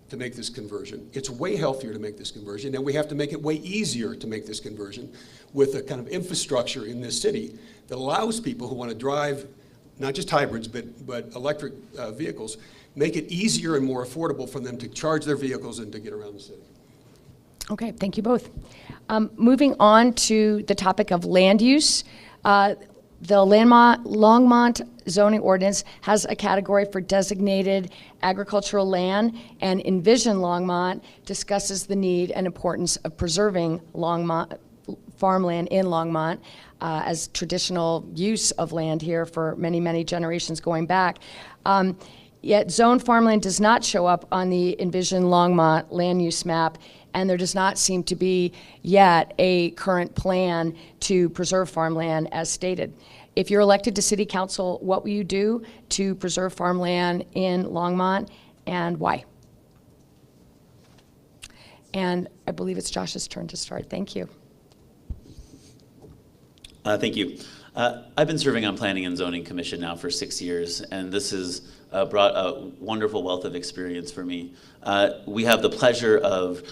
to make this conversion. It's way healthier to make this conversion, and we have to make it way easier to make this conversion with a kind of infrastructure in this city that allows people who want to drive not just hybrids, but electric vehicles, make it easier and more affordable for them to charge their vehicles and to get around the city. Okay, thank you both. Moving on to the topic of land use. The Longmont zoning ordinance has a category for designated agricultural land, and Envision Longmont discusses the need and importance of preserving Longmont farmland in Longmont as traditional use of land here for many, many generations going back. Yet zoned farmland does not show up on the Envision Longmont land use map, and there does not seem to be yet a current plan to preserve farmland as stated. If you're elected to city council, what will you do to preserve farmland in Longmont, and why? And I believe it's Josh's turn to start. Thank you. Thank you. I've been serving on Planning and Zoning Commission now for 6 years, and this has brought a wonderful wealth of experience for me. We have the pleasure of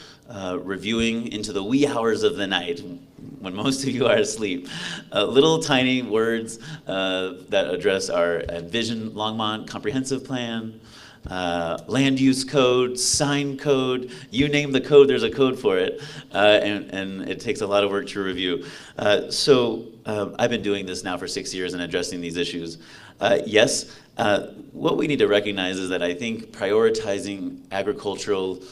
reviewing into the wee hours of the night, when most of you are asleep, little tiny words that address our Envision Longmont Comprehensive Plan, land use code, sign code, you name the code, there's a code for it, and it takes a lot of work to review. So I've been doing this now for 6 years and addressing these issues. Yes, what we need to recognize is that I think prioritizing agricultural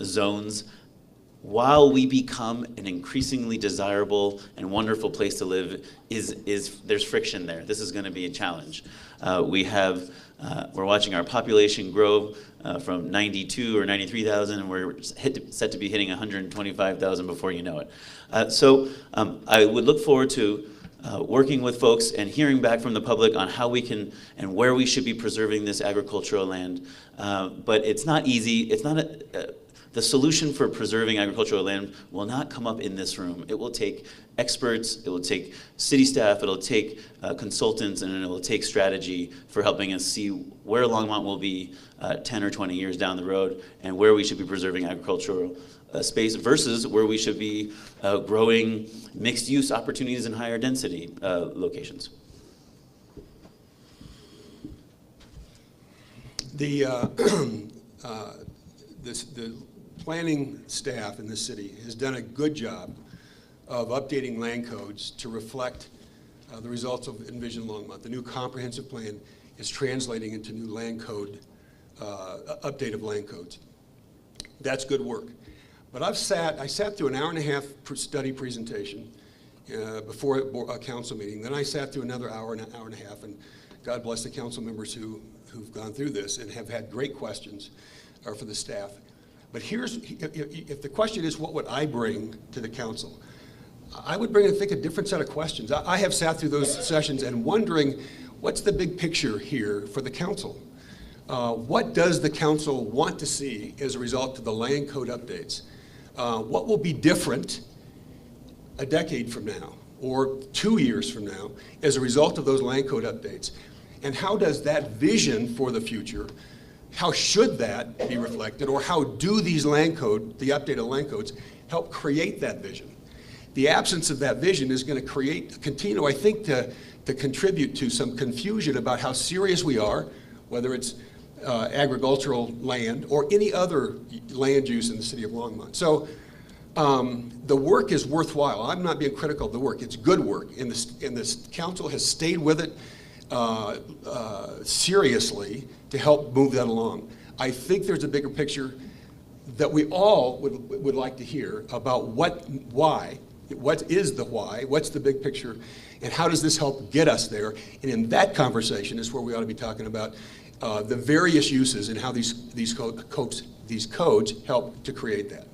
zones, while we become an increasingly desirable and wonderful place to live, there's friction there. This is going to be a challenge. We're watching our population grow from 92 or 93,000, and we're set to be hitting 125,000 before you know it. So I would look forward to working with folks and hearing back from the public on how we can and where we should be preserving this agricultural land. But it's not easy. It's not the solution for preserving agricultural land will not come up in this room. It will take experts, it will take city staff, it'll take consultants, and it will take strategy for helping us see where Longmont will be 10 or 20 years down the road, and where we should be preserving agricultural space versus where we should be growing mixed use opportunities in higher density locations. The planning staff in this city has done a good job of updating land codes to reflect the results of Envision Longmont. The new comprehensive plan is translating into new land code update of land codes. That's good work. But I sat through an hour-and-a-half study presentation before a council meeting. Then I sat through another hour and a half, and God bless the council members who've gone through this and have had great questions for the staff. But if the question is, what would I bring to the council? I would bring, I think, a different set of questions. I have sat through those sessions and wondering, what's the big picture here for the council? What does the council want to see as a result of the land code updates? What will be different a decade from now or 2 years from now as a result of those land code updates? And how does that vision for the future, how should that be reflected, or how do these the updated land codes, help create that vision? The absence of that vision is going to continue, I think, to contribute to some confusion about how serious we are, whether it's agricultural land or any other land use in the city of Longmont. So the work is worthwhile. I'm not being critical of the work. It's good work, and this council has stayed with it seriously to help move that along. I think there's a bigger picture that we all would like to hear about what is the why, what's the big picture, and how does this help get us there? And in that conversation is where we ought to be talking about the various uses and how these codes help to create that.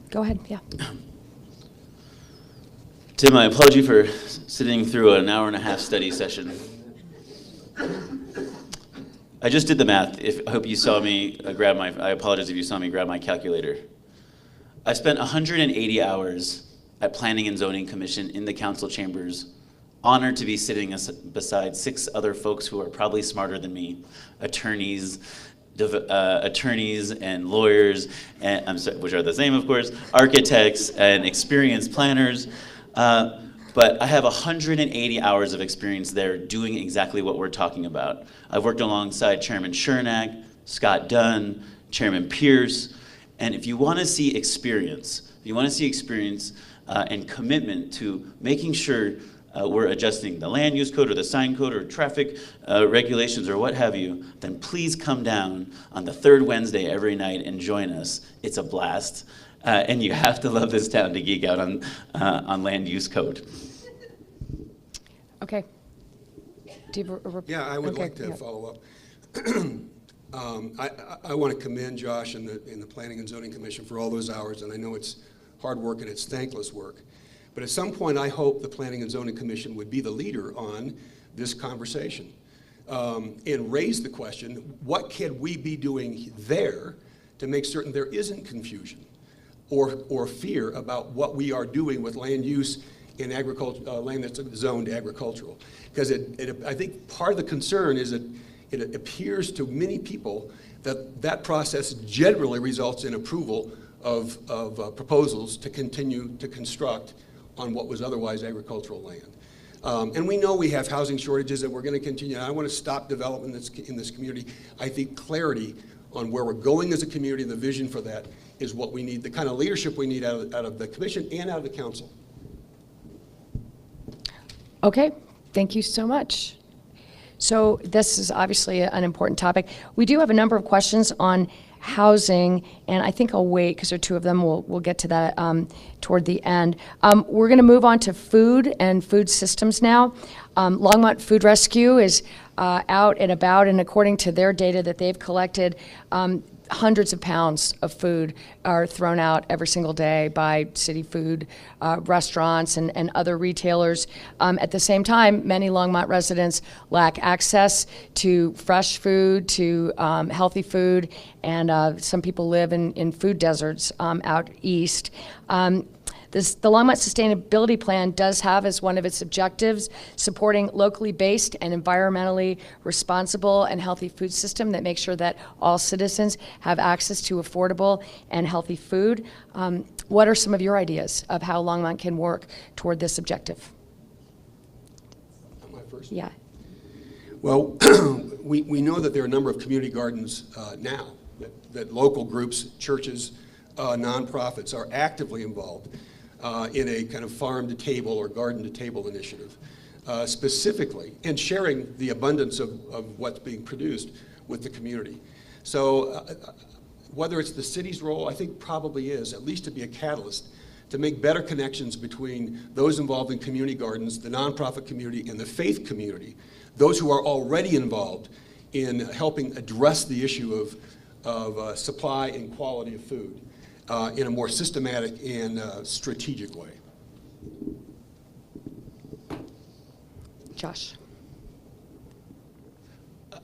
Go ahead, yeah. Tim, I applaud you for sitting through an hour-and-a-half study session. I just did the math. I hope you saw me I apologize if you saw me grab my calculator. I spent 180 hours at Planning and Zoning Commission in the council chambers, honored to be sitting beside 6 other folks who are probably smarter than me, attorneys and lawyers, which are the same, of course, architects and experienced planners. But I have 180 hours of experience there doing exactly what we're talking about. I've worked alongside Chairman Chernak, Scott Dunn, Chairman Pierce, and if you want to see experience, and commitment to making sure we're adjusting the land use code or the sign code or traffic regulations or what have you, then please come down on the 3rd Wednesday every night and join us. It's a blast. And you have to love this town to geek out on land use code. Okay. Do you have Yeah, I would like to follow up. I want to commend Josh and the Planning and Zoning Commission for all those hours, and I know it's hard work and it's thankless work. But at some point, I hope the Planning and Zoning Commission would be the leader on this conversation and raise the question, what can we be doing there to make certain there isn't confusion or fear about what we are doing with land use in land that's zoned agricultural? Because I think part of the concern is that it appears to many people that process generally results in approval of proposals to continue to construct on what was otherwise agricultural land. And we know we have housing shortages and we're going to continue. I want to stop development in this community. I think clarity on where we're going as a community, the vision for that is what we need, the kind of leadership we need out of the commission and out of the council. Okay, thank you so much. So this is obviously an important topic. We do have a number of questions on housing, and I think I'll wait because there are 2 of them. We'll get to that toward the end. We're going to move on to food and food systems now. Longmont Food Rescue is out and about, and according to their data that they've collected, hundreds of pounds of food are thrown out every single day by city food restaurants and other retailers. At the same time, many Longmont residents lack access to fresh food, to healthy food, and some people live in food deserts out east. The Longmont Sustainability Plan does have as one of its objectives supporting locally based and environmentally responsible and healthy food system that makes sure that all citizens have access to affordable and healthy food. What are some of your ideas of how Longmont can work toward this objective? Am I first? Yeah. Well, we know that there are a number of community gardens now that local groups, churches, nonprofits are actively involved in a kind of farm to table or garden to table initiative. specifically, and sharing the abundance of what's being produced with the community. So whether it's the city's role, I think probably is, at least to be a catalyst, to make better connections between those involved in community gardens, the nonprofit community, and the faith community, those who are already involved in helping address the issue of supply and quality of food in a more systematic and strategic way. Josh.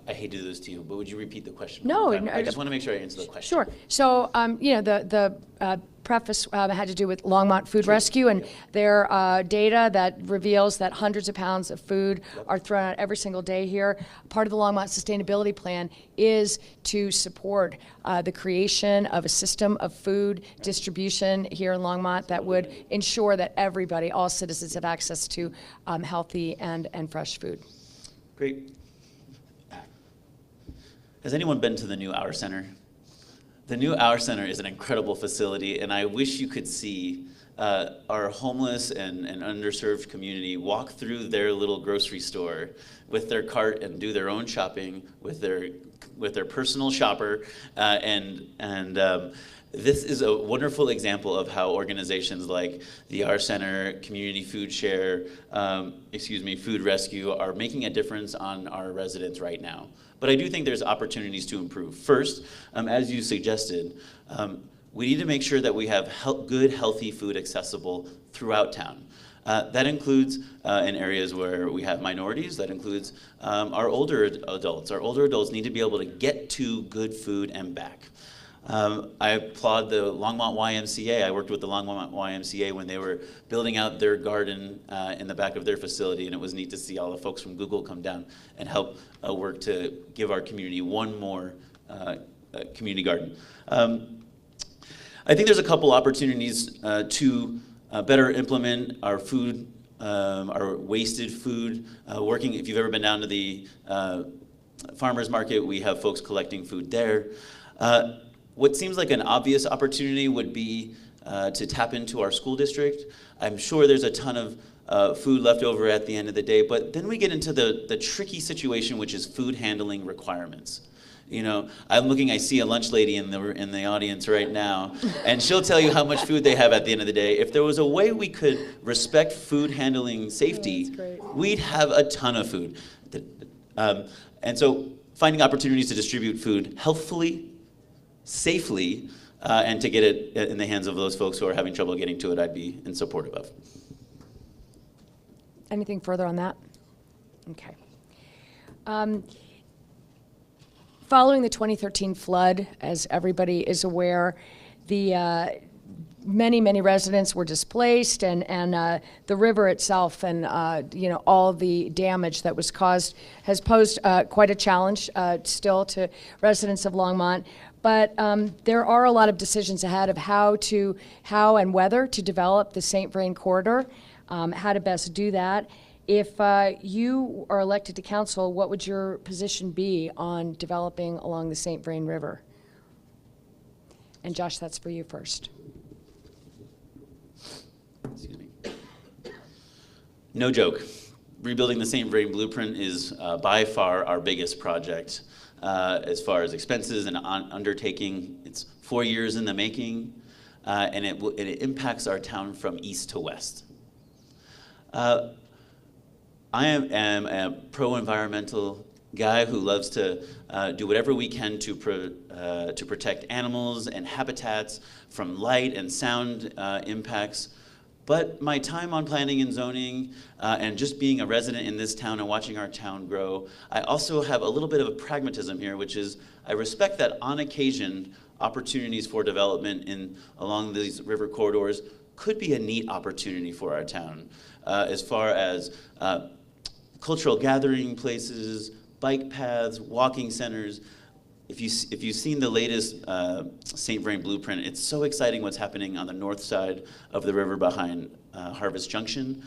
I hate to do this to you, but would you repeat the question? No, one more time? no, I just want to make sure I answer the question. Sure. So, you know, the preface had to do with Longmont Food Rescue and their data that reveals that hundreds of pounds of food are thrown out every single day here. Part of the Longmont Sustainability Plan is to support the creation of a system of food distribution here in Longmont that would ensure that everybody, all citizens, have access to healthy and fresh food. Great. Has anyone been to the new Our Center? The new Our Center is an incredible facility, and I wish you could see our homeless and underserved community walk through their little grocery store with their cart and do their own shopping with their personal shopper, this is a wonderful example of how organizations like the Our Center, Community Food Share, Food Rescue are making a difference on our residents right now. But I do think there's opportunities to improve. First, as you suggested, we need to make sure that we have good, healthy food accessible throughout town. That includes in areas where we have minorities. That includes our older adults. Our older adults need to be able to get to good food and back. I applaud the Longmont YMCA. I worked with the Longmont YMCA when they were building out their garden in the back of their facility, and it was neat to see all the folks from Google come down and help work to give our community one more community garden. I think there's a couple opportunities to better implement our food, our wasted food. If you've ever been down to the farmers market, we have folks collecting food there. What seems like an obvious opportunity would be to tap into our school district. I'm sure there's a ton of food left over at the end of the day, but then we get into the tricky situation, which is food handling requirements. You know, I see a lunch lady in the audience right now, and she'll tell you how much food they have at the end of the day. If there was a way we could respect food handling safety, we'd have a ton of food. And so finding opportunities to distribute food healthfully, safely, and to get it in the hands of those folks who are having trouble getting to it, I'd be in support of. Anything further on that? Okay. Following the 2013 flood, as everybody is aware, the many residents were displaced, and the river itself and all the damage that was caused has posed quite a challenge still to residents of Longmont. But there are a lot of decisions ahead of how and whether to develop the St. Vrain corridor, how to best do that. If you are elected to council, what would your position be on developing along the St. Vrain River? And Josh, that's for you first. Excuse me. No joke. Rebuilding the St. Vrain blueprint is by far our biggest project. As far as expenses and undertaking, it's 4 years in the making, and it impacts our town from east to west. I am a pro-environmental guy who loves to do whatever we can to protect animals and habitats from light and sound impacts. But my time on planning and zoning and just being a resident in this town and watching our town grow, I also have a little bit of a pragmatism here, which is I respect that on occasion, opportunities for development along these river corridors could be a neat opportunity for our town. As far as cultural gathering places, bike paths, walking centers. If you've seen the latest St. Vrain blueprint, it's so exciting what's happening on the north side of the river behind Harvest Junction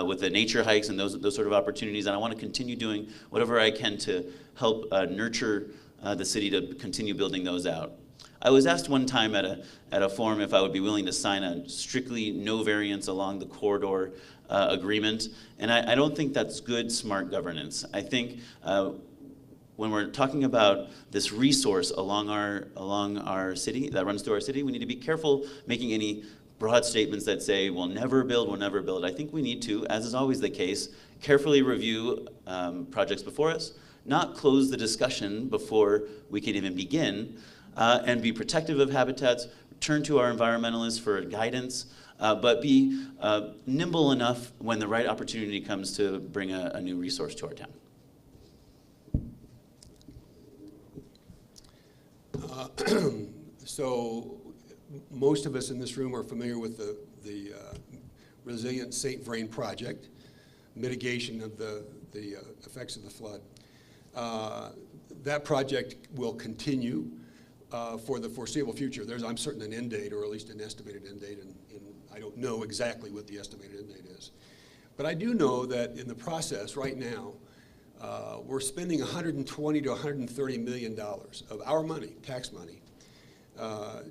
with the nature hikes and those sort of opportunities. And I want to continue doing whatever I can to help nurture the city to continue building those out. I was asked one time at a forum if I would be willing to sign a strictly no variance along the corridor agreement, and I don't think that's good, smart governance. I think when we're talking about this resource along our city, that runs through our city, we need to be careful making any broad statements that say, we'll never build, we'll never build. I think we need to, as is always the case, carefully review projects before us, not close the discussion before we can even begin, and be protective of habitats, turn to our environmentalists for guidance, but be nimble enough when the right opportunity comes to bring a new resource to our town. So most of us in this room are familiar with the Resilient St. Vrain project, mitigation of the effects of the flood. That project will continue for the foreseeable future. There's, I'm certain, an end date, or at least an estimated end date, and I don't know exactly what the estimated end date is. But I do know that in the process right now, we're spending $120 to $130 million of our money, tax money,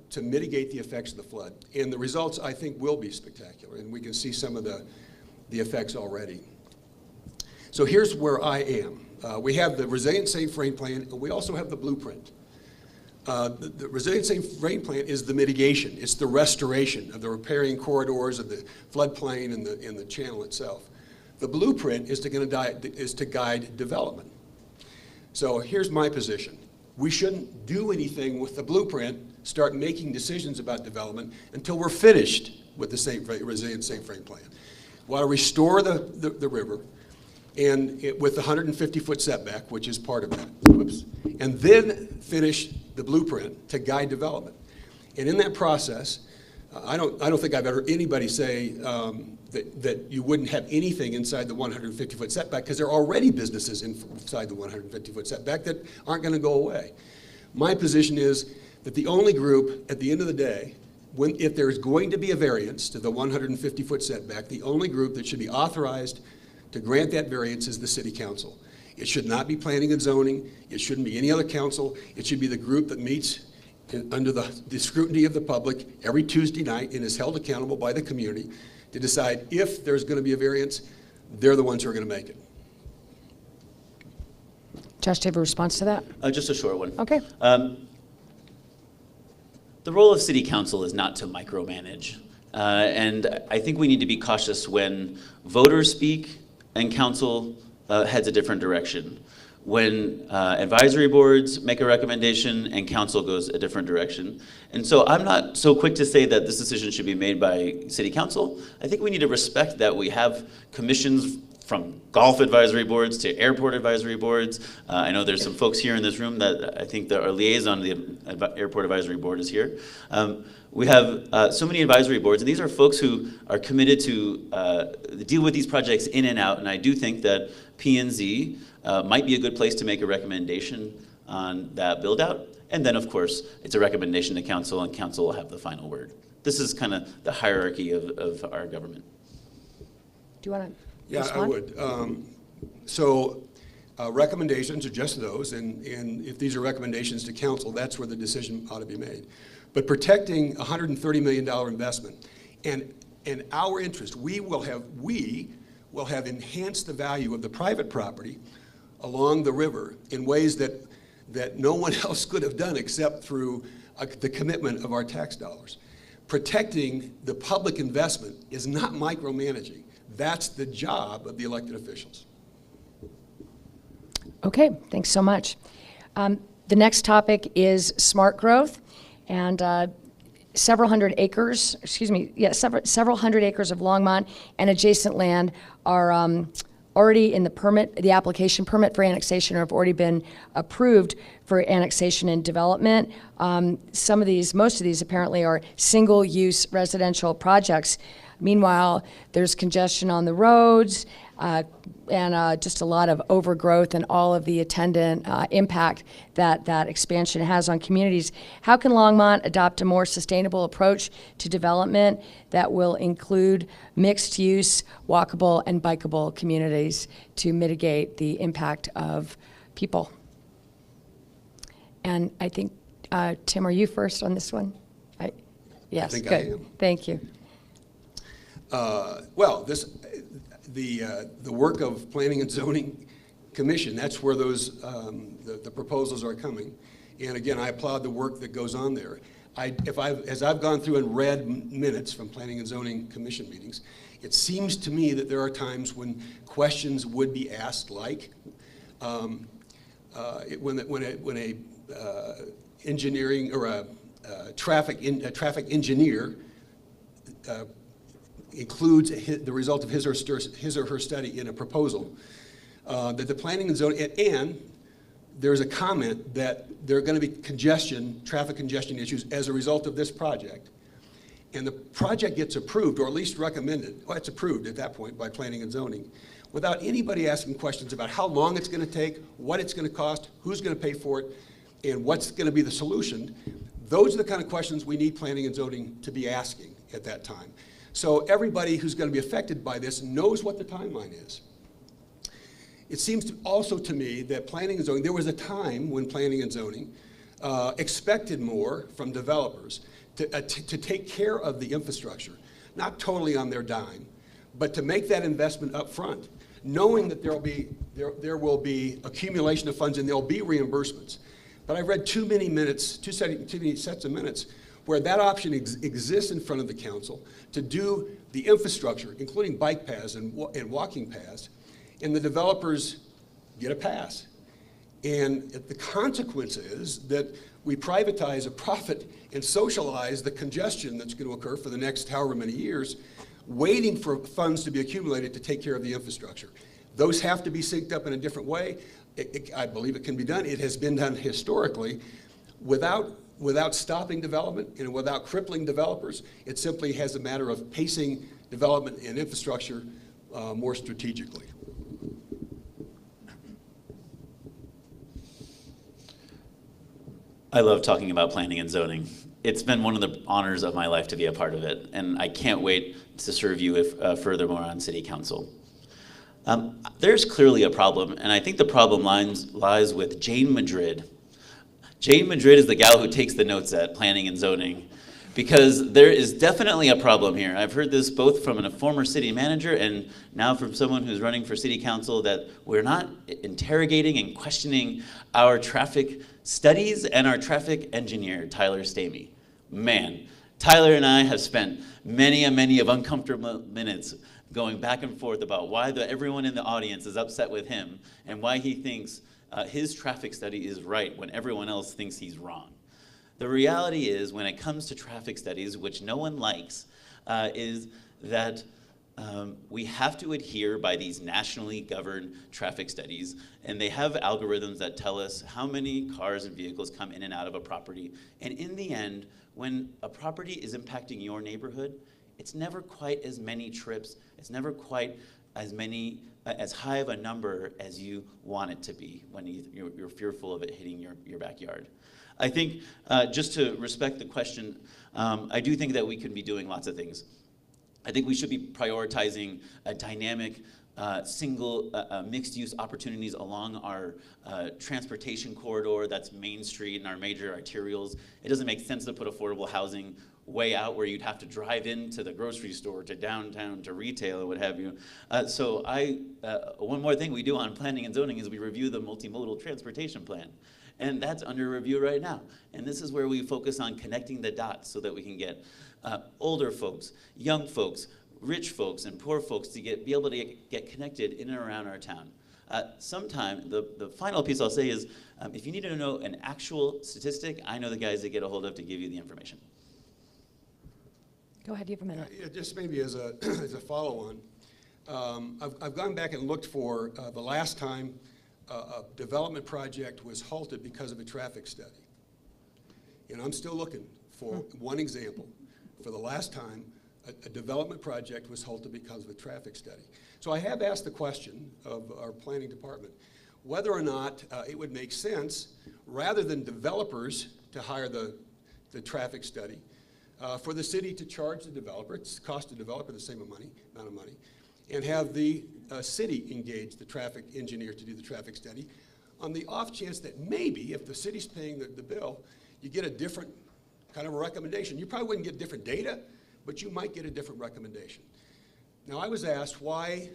to mitigate the effects of the flood. And the results, I think, will be spectacular, and we can see some of the effects already. So here's where I am. We have the Resilient St. Vrain Plan, and we also have the blueprint. The Resilient St. Vrain Plan is the mitigation. It's the restoration of the riparian corridors of the floodplain and the channel itself. The blueprint is to guide development. So here's my position. We shouldn't do anything with the blueprint, start making decisions about development until we're finished with the Resilient St. Vrain Plan. We want to restore the river, and with the 150-foot setback, which is part of that, whoops, and then finish the blueprint to guide development. And in that process, I don't think I've ever heard anybody say that you wouldn't have anything inside the 150-foot setback, because there are already businesses inside the 150-foot setback that aren't going to go away. My position is that the only group, at the end of the day, if there's going to be a variance to the 150-foot setback, the only group that should be authorized to grant that variance is the city council. It should not be planning and zoning. It shouldn't be any other council. It should be the group that meets under the scrutiny of the public every Tuesday night and is held accountable by the community to decide if there's going to be a variance. They're the ones who are going to make it. Josh, do you have a response to that? Just a short one. Okay. The role of city council is not to micromanage. And I think we need to be cautious when voters speak and council heads a different direction. When advisory boards make a recommendation and council goes a different direction. And so I'm not so quick to say that this decision should be made by city council. I think we need to respect that we have commissions from golf advisory boards to airport advisory boards. I know there's some folks here in this room that I think that our liaison to the airport advisory board is here. We have so many advisory boards, and these are folks who are committed to deal with these projects in and out, and I do think that P&Z might be a good place to make a recommendation on that build out. And then, of course, it's a recommendation to council, and council will have the final word. This is kind of the hierarchy of our government. Do you want to Yeah, respond? I would. So recommendations are just those, and if these are recommendations to council, that's where the decision ought to be made. But protecting a $130 million investment, and our interest, we will have enhanced the value of the private property along the river in ways that no one else could have done except through the commitment of our tax dollars. Protecting the public investment is not micromanaging. That's the job of the elected officials. Okay, thanks so much. The next topic is smart growth, and several hundred acres of Longmont and adjacent land are already in the application permit for annexation, or have already been approved for annexation and development. Most of these apparently are single-use residential projects. Meanwhile, there's congestion on the roads and just a lot of overgrowth and all of the attendant impact that expansion has on communities. How can Longmont adopt a more sustainable approach to development that will include mixed-use, walkable, and bikeable communities to mitigate the impact of people? And I think, Tim, are you first on this one? Yes, I think good. I am. Thank you. Well, the work of Planning and Zoning Commission. That's where those the proposals are coming. And again, I applaud the work that goes on there. As I've gone through and read minutes from Planning and Zoning Commission meetings, it seems to me that there are times when questions would be asked, like when a engineering or a traffic engineer includes the result of his or her study in a proposal, that the planning and zoning, and there's a comment that there are going to be traffic congestion issues as a result of this project, and the project gets approved, or at least recommended, well, it's approved at that point by planning and zoning, without anybody asking questions about how long it's going to take, what it's going to cost, who's going to pay for it, and what's going to be the solution. Those are the kind of questions we need planning and zoning to be asking at that time. So everybody who's going to be affected by this knows what the timeline is. It seems also to me that planning and zoning, there was a time when planning and zoning expected more from developers to take care of the infrastructure, not totally on their dime, but to make that investment up front, knowing that there will be accumulation of funds and there'll be reimbursements. But I've read too many sets of minutes where that option exists in front of the council to do the infrastructure, including bike paths and walking paths, and the developers get a pass. And the consequence is that we privatize a profit and socialize the congestion that's going to occur for the next however many years, waiting for funds to be accumulated to take care of the infrastructure. Those have to be synced up in a different way. I believe it can be done. It has been done historically without stopping development and without crippling developers. It simply has a matter of pacing development and infrastructure more strategically. I love talking about planning and zoning. It's been one of the honors of my life to be a part of it, and I can't wait to serve you furthermore on City Council. There's clearly a problem, and I think the problem lies with Jane Madrid. Jane Madrid is the gal who takes the notes at planning and zoning, because there is definitely a problem here. I've heard this both from a former city manager and now from someone who's running for city council, that we're not interrogating and questioning our traffic studies and our traffic engineer, Tyler Stamey. Man, Tyler and I have spent many of uncomfortable minutes going back and forth about why everyone in the audience is upset with him and why he thinks his traffic study is right when everyone else thinks he's wrong. The reality is, when it comes to traffic studies, which no one likes, is that we have to adhere by these nationally governed traffic studies, and they have algorithms that tell us how many cars and vehicles come in and out of a property. And in the end, when a property is impacting your neighborhood, it's never quite as many trips, it's never quite as high of a number as you want it to be when you're fearful of it hitting your backyard. I think, just to respect the question, I do think that we can be doing lots of things. I think we should be prioritizing a dynamic, mixed-use opportunities along our transportation corridor, that's Main Street and our major arterials. It doesn't make sense to put affordable housing way out where you'd have to drive into the grocery store, to downtown, to retail, or what have you. So one more thing we do on planning and zoning is we review the multimodal transportation plan. And that's under review right now. And this is where we focus on connecting the dots so that we can get older folks, young folks, rich folks, and poor folks to be able to get connected in and around our town. Sometime, the final piece I'll say is, if you need to know an actual statistic, I know the guys to get a hold of to give you the information. Go ahead, you have a minute. Yeah, just maybe as a follow-on, I've gone back and looked for the last time a development project was halted because of a traffic study. And I'm still looking for one example for the last time a development project was halted because of a traffic study. So I have asked the question of our planning department whether or not it would make sense, rather than developers to hire the traffic study, for the city to charge the developer, it's cost the developer the same amount of money, and have the city engage the traffic engineer to do the traffic study, on the off chance that maybe, if the city's paying the bill, you get a different kind of a recommendation. You probably wouldn't get different data, but you might get a different recommendation. Now, I was asked, why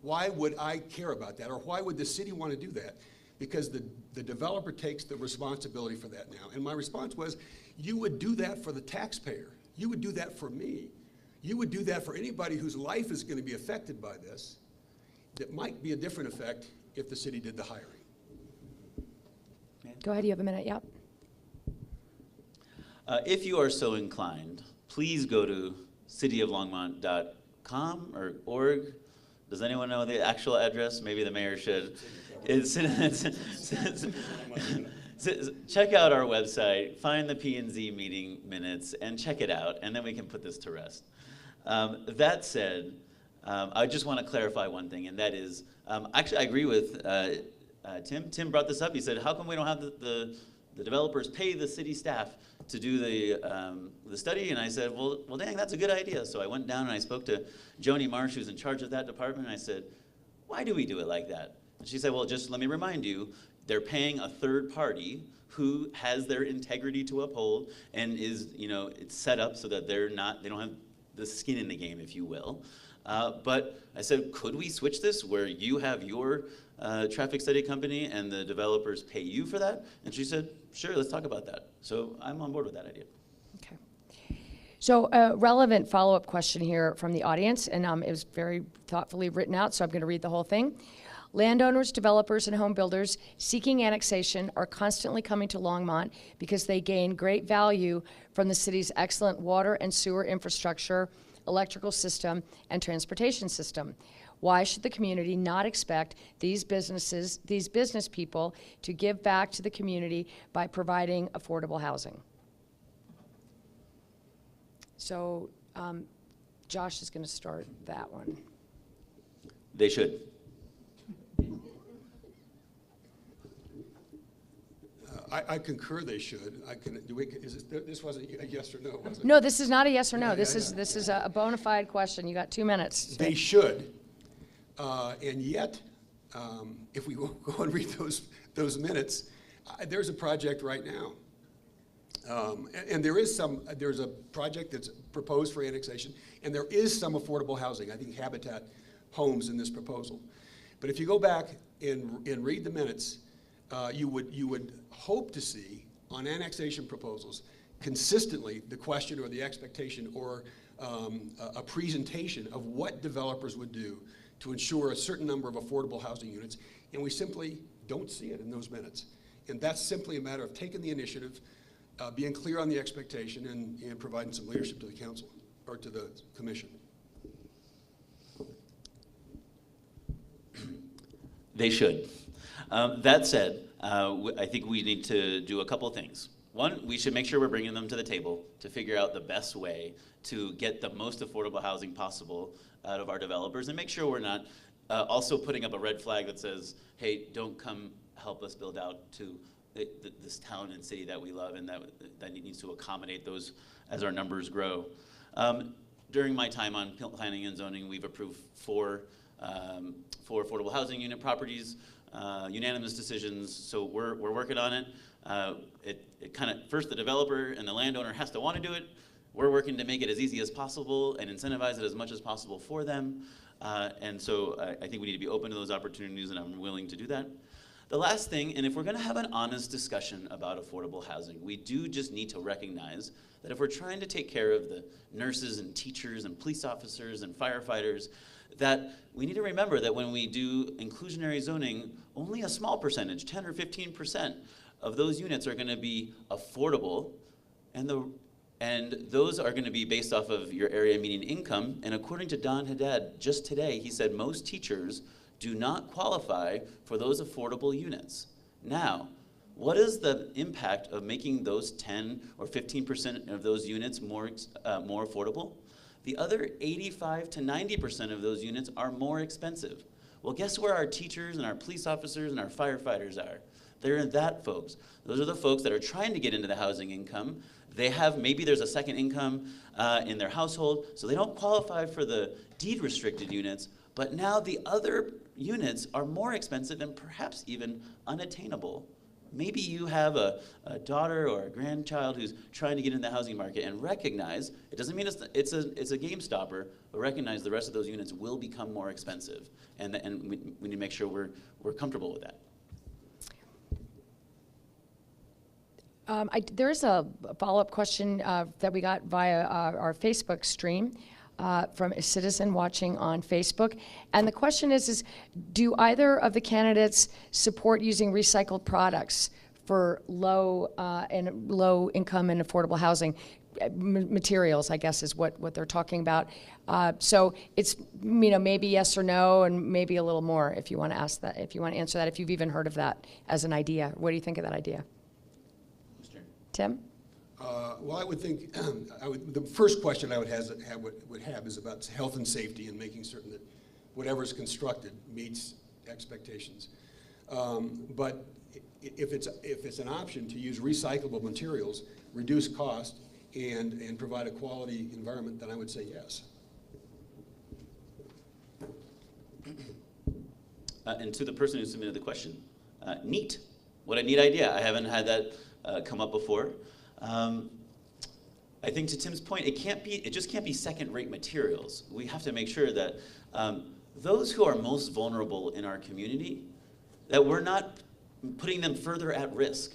Why would I care about that? Or why would the city want to do that? Because the developer takes the responsibility for that now. And my response was, you would do that for the taxpayer. You would do that for me. You would do that for anybody whose life is going to be affected by this. That might be a different effect if the city did the hiring. Go ahead, you have a minute, yep. If you are so inclined, please go to cityoflongmont.com or org. Does anyone know the actual address? Maybe the mayor should. Check out our website, find the P&Z meeting minutes, and check it out, and then we can put this to rest. That said, I just want to clarify one thing, and that is, actually I agree with Tim. Tim brought this up. He said, how come we don't have the developers pay the city staff to do the study? And I said, well, dang, that's a good idea. So I went down and I spoke to Joni Marsh, who's in charge of that department, and I said, why do we do it like that? And she said, well, just let me remind you, they're paying a third party who has their integrity to uphold and is, it's set up so that they don't have the skin in the game, if you will. But I said, could we switch this where you have your traffic study company and the developers pay you for that? And she said, sure, let's talk about that. So I'm on board with that idea. Okay. So a relevant follow-up question here from the audience, and it was very thoughtfully written out, so I'm going to read the whole thing. Landowners, developers, and home builders seeking annexation are constantly coming to Longmont because they gain great value from the city's excellent water and sewer infrastructure, electrical system, and transportation system. Why should the community not expect these business people to give back to the community by providing affordable housing? So Josh is going to start that one. They should. I concur they should. This wasn't a yes or no, was it? No, this is not a yes or no. Yeah, This is a bona fide question. You got 2 minutes. They should. And yet, if we go and read those minutes, there's a project right now. And there's a project that's proposed for annexation, and there is some affordable housing. I think Habitat homes in this proposal. But if you go back and read the minutes, you would hope to see on annexation proposals consistently the question or the expectation or a presentation of what developers would do to ensure a certain number of affordable housing units, and we simply don't see it in those minutes. And that's simply a matter of taking the initiative, being clear on the expectation, and providing some leadership to the council or to the commission. They should. That said, I think we need to do a couple things. One, we should make sure we're bringing them to the table to figure out the best way to get the most affordable housing possible out of our developers, and make sure we're not also putting up a red flag that says, hey, don't come help us build out to this town and city that we love, and that needs to accommodate those as our numbers grow. During my time on planning and zoning, we've approved four affordable housing unit properties, unanimous decisions, so we're working on it. It kind of, first the developer and the landowner has to want to do it. We're working to make it as easy as possible and incentivize it as much as possible for them. And so I think we need to be open to those opportunities, and I'm willing to do that. The last thing, and if we're going to have an honest discussion about affordable housing, we do just need to recognize that if we're trying to take care of the nurses and teachers and police officers and firefighters, that we need to remember that when we do inclusionary zoning, only a small percentage, 10 or 15% of those units are going to be affordable, and those are going to be based off of your area median income. And according to Don Haddad just today, he said most teachers do not qualify for those affordable units. Now, what is the impact of making those 10 or 15% of those units more affordable? The other 85 to 90% of those units are more expensive. Well, guess where our teachers and our police officers and our firefighters are? They're that folks. Those are the folks that are trying to get into the housing income. They have, maybe there's a second income in their household, so they don't qualify for the deed restricted units, but now the other units are more expensive and perhaps even unattainable Maybe you have a daughter or a grandchild who's trying to get in the housing market, and recognize, it doesn't mean it's a game stopper, but recognize the rest of those units will become more expensive. And we need to make sure we're comfortable with that. There's a follow-up question that we got via our Facebook stream from a citizen watching on Facebook. And the question is do either of the candidates support using recycled products for low income and affordable housing? Materials, I guess, is what they're talking about. So it's, maybe yes or no, and maybe a little more if you want to ask that, if you want to answer that, if you've even heard of that as an idea. What do you think of that idea? Tim? Well, I would think, the first question I would have is about health and safety and making certain that whatever's constructed meets expectations. But if it's an option to use recyclable materials, reduce cost, and provide a quality environment, then I would say yes. And to the person who submitted the question, neat. What a neat idea. I haven't had that come up before. I think to Tim's point, it just can't be second-rate materials. We have to make sure that those who are most vulnerable in our community, that we're not putting them further at risk.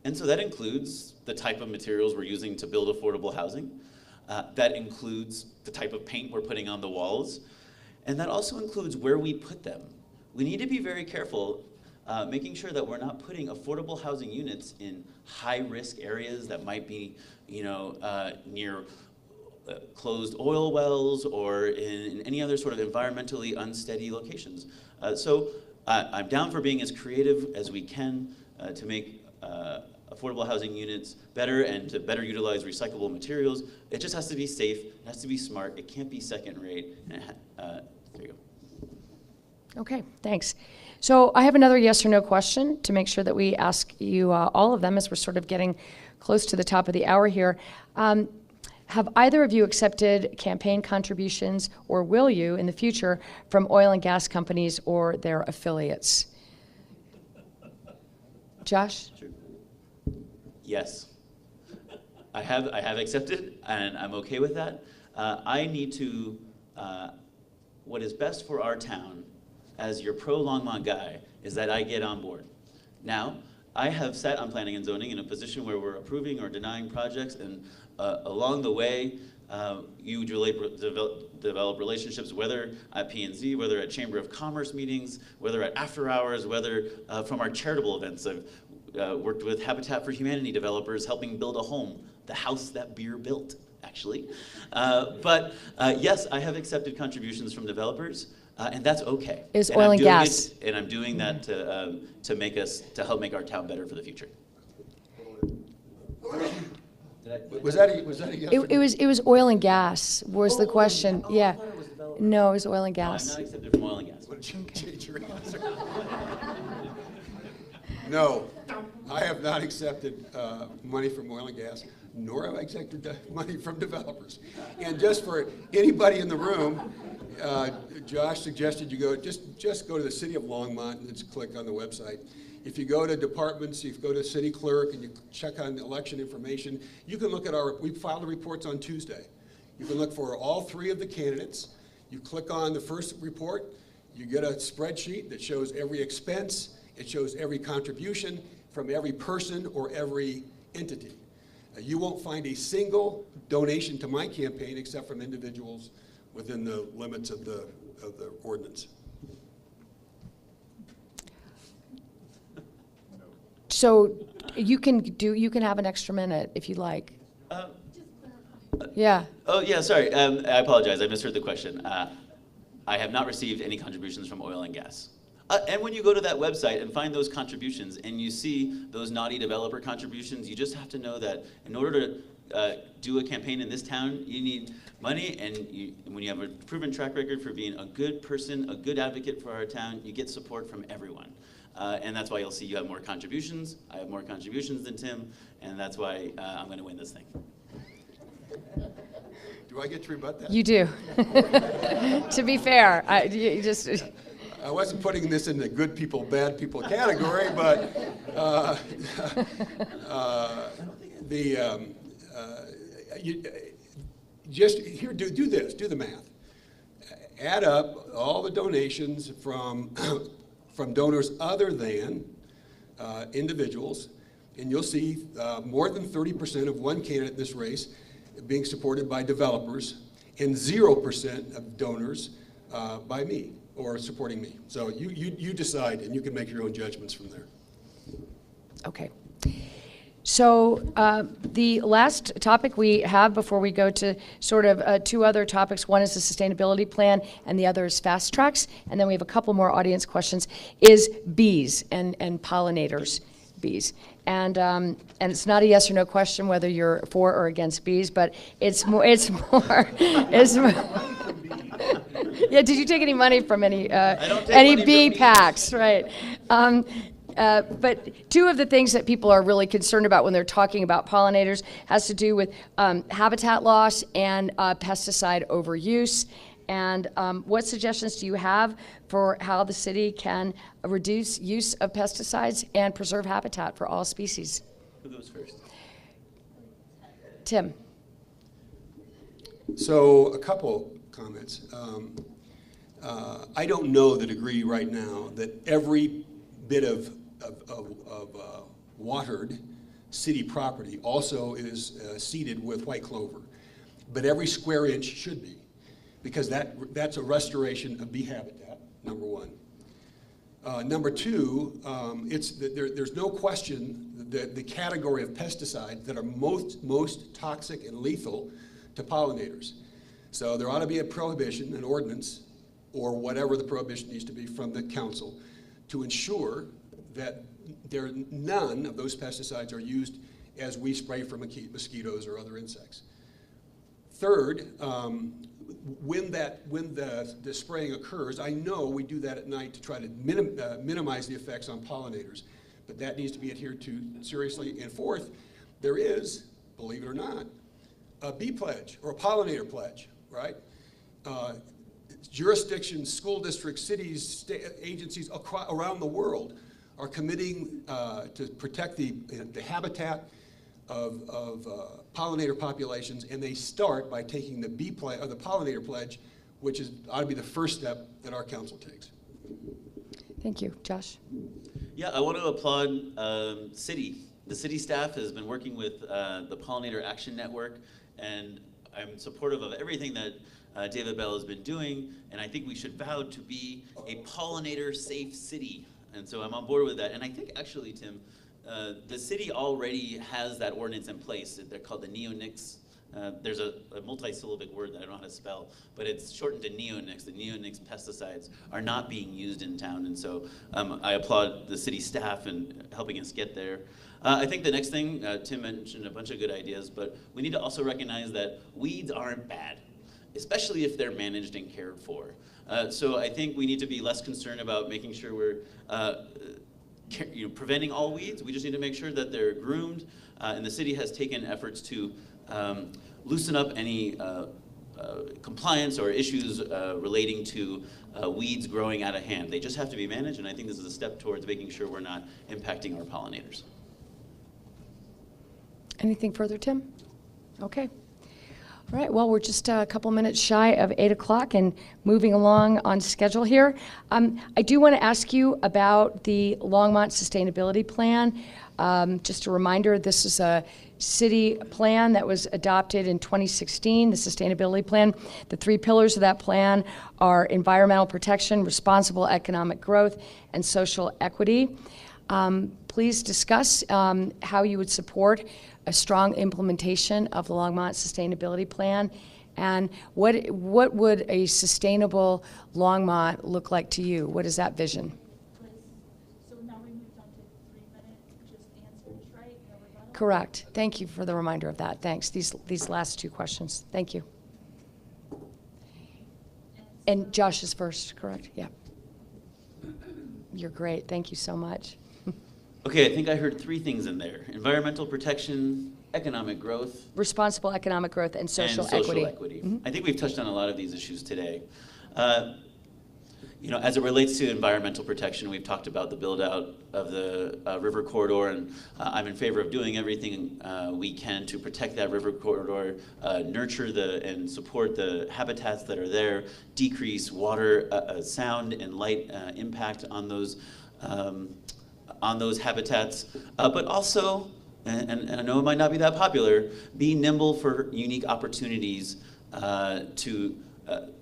And so that includes the type of materials we're using to build affordable housing. That includes the type of paint we're putting on the walls. And that also includes where we put them. We need to be very careful making sure that we're not putting affordable housing units in high-risk areas that might be, near closed oil wells or in any other sort of environmentally unsteady locations. So I'm down for being as creative as we can to make affordable housing units better and to better utilize recyclable materials. It just has to be safe, it has to be smart, it can't be second-rate. There you go. Okay, thanks. So I have another yes or no question to make sure that we ask you all of them as we're sort of getting close to the top of the hour here. Have either of you accepted campaign contributions, or will you in the future, from oil and gas companies or their affiliates? Josh? Sure. Yes. I have accepted, and I'm okay with that. I need to, what is best for our town, as your pro-Longmont guy, is that I get on board. Now, I have sat on planning and zoning in a position where we're approving or denying projects, and along the way, you develop relationships, whether at P&Z, whether at Chamber of Commerce meetings, whether at after hours, whether from our charitable events. I've worked with Habitat for Humanity developers helping build a home, the house that beer built, actually. But yes, I have accepted contributions from developers. And that's okay. Is oil and gas. And I'm doing that to help make our town better for the future. Was that a yes? It was oil and gas was the question. Yeah. No, it was oil and No, I'm gas. not accepted from oil and gas. Change your answer. No, I have not accepted money from oil and gas, nor have I accepted money from developers. And just for anybody in the room, Josh suggested you just go to the City of Longmont and just click on the website. If you go to departments, if you go to city clerk and you check on the election information, you can look at we filed the reports on Tuesday. You can look for all three of the candidates. You click on the first report, you get a spreadsheet that shows every expense, it shows every contribution from every person or every entity. You won't find a single donation to my campaign except from individuals within the limits of the ordinance. So you can have an extra minute if you like. Yeah. Oh, yeah, sorry. I apologize. I misheard the question. I have not received any contributions from oil and gas. And when you go to that website and find those contributions and you see those naughty developer contributions, you just have to know that in order to do a campaign in this town, you need money, and when you have a proven track record for being a good person, a good advocate for our town, you get support from everyone. And that's why you'll see you have more contributions. I have more contributions than Tim, and that's why I'm going to win this thing. Do I get to rebut that? You do. To be fair, you just. I wasn't putting this in the good people, bad people category, but just here, do this, do the math. Add up all the donations from donors other than individuals, and you'll see more than 30% of one candidate in this race being supported by developers, and 0% of donors by me or supporting me. So you decide, and you can make your own judgments from there. Okay. So the last topic we have before we go to sort of two other topics, one is the sustainability plan and the other is fast tracks, and then we have a couple more audience questions, is bees and pollinators, bees. And it's not a yes or no question whether you're for or against bees, but it's more. Yeah, did you take any money from any bee packs, right? But two of the things that people are really concerned about when they're talking about pollinators has to do with habitat loss and pesticide overuse. And what suggestions do you have for how the city can reduce use of pesticides and preserve habitat for all species? Who goes first? Tim. So a couple comments. I don't know the degree right now that every bit of watered city property also is seeded with white clover, but every square inch should be, because that's a restoration of bee habitat, number one. Number two, there's no question that the category of pesticides that are most toxic and lethal to pollinators. So there ought to be a prohibition, an ordinance, or whatever the prohibition needs to be from the council to ensure that none of those pesticides are used as we spray for mosquitoes or other insects. Third, when the spraying occurs, I know we do that at night to try to minimize the effects on pollinators, but that needs to be adhered to seriously. And fourth, there is, believe it or not, a bee pledge or a pollinator pledge, right? Jurisdictions, school districts, cities, agencies around the world are committing to protect the habitat of pollinator populations, and they start by taking the pollinator pledge, which ought to be the first step that our council takes. Thank you. Josh? Yeah, I want to applaud city. The city staff has been working with the Pollinator Action Network, and I'm supportive of everything that David Bell has been doing, and I think we should vow to be a pollinator-safe city. And so I'm on board with that. And I think actually, Tim, the city already has that ordinance in place. They're called the neonics. There's a multi-syllabic word that I don't know how to spell, but it's shortened to neonics. The neonics pesticides are not being used in town, and so I applaud the city staff in helping us get there. I think the next thing, Tim mentioned a bunch of good ideas, but we need to also recognize that weeds aren't bad, especially if they're managed and cared for. So I think we need to be less concerned about making sure we're preventing all weeds. We just need to make sure that they're groomed, and the city has taken efforts to loosen up any compliance or issues relating to weeds growing out of hand. They just have to be managed, and I think this is a step towards making sure we're not impacting our pollinators. Anything further, Tim? Okay. All right, well, we're just a couple minutes shy of 8 o'clock and moving along on schedule here. I do want to ask you about the Longmont Sustainability Plan. Just a reminder, this is a city plan that was adopted in 2016, the Sustainability Plan. The three pillars of that plan are environmental protection, responsible economic growth, and social equity. Please discuss how you would support a strong implementation of the Longmont Sustainability Plan, and what would a sustainable Longmont look like to you? What is that vision? So now we moved on to 3-minute just answers, right? No rebuttal? Correct. Thank you for the reminder of that. Thanks. These last two questions. Thank you. And Josh is first, correct? Yeah. You're great. Thank you so much. Okay, I think I heard three things in there: environmental protection, economic growth, Responsible economic growth and social equity. Mm-hmm. I think we've touched on a lot of these issues today. you know, as it relates to environmental protection, we've talked about the build out of the river corridor, and I'm in favor of doing everything we can to protect that river corridor, nurture and support the habitats that are there, decrease water, sound and light impact on those habitats, but also, and I know it might not be that popular, be nimble for unique opportunities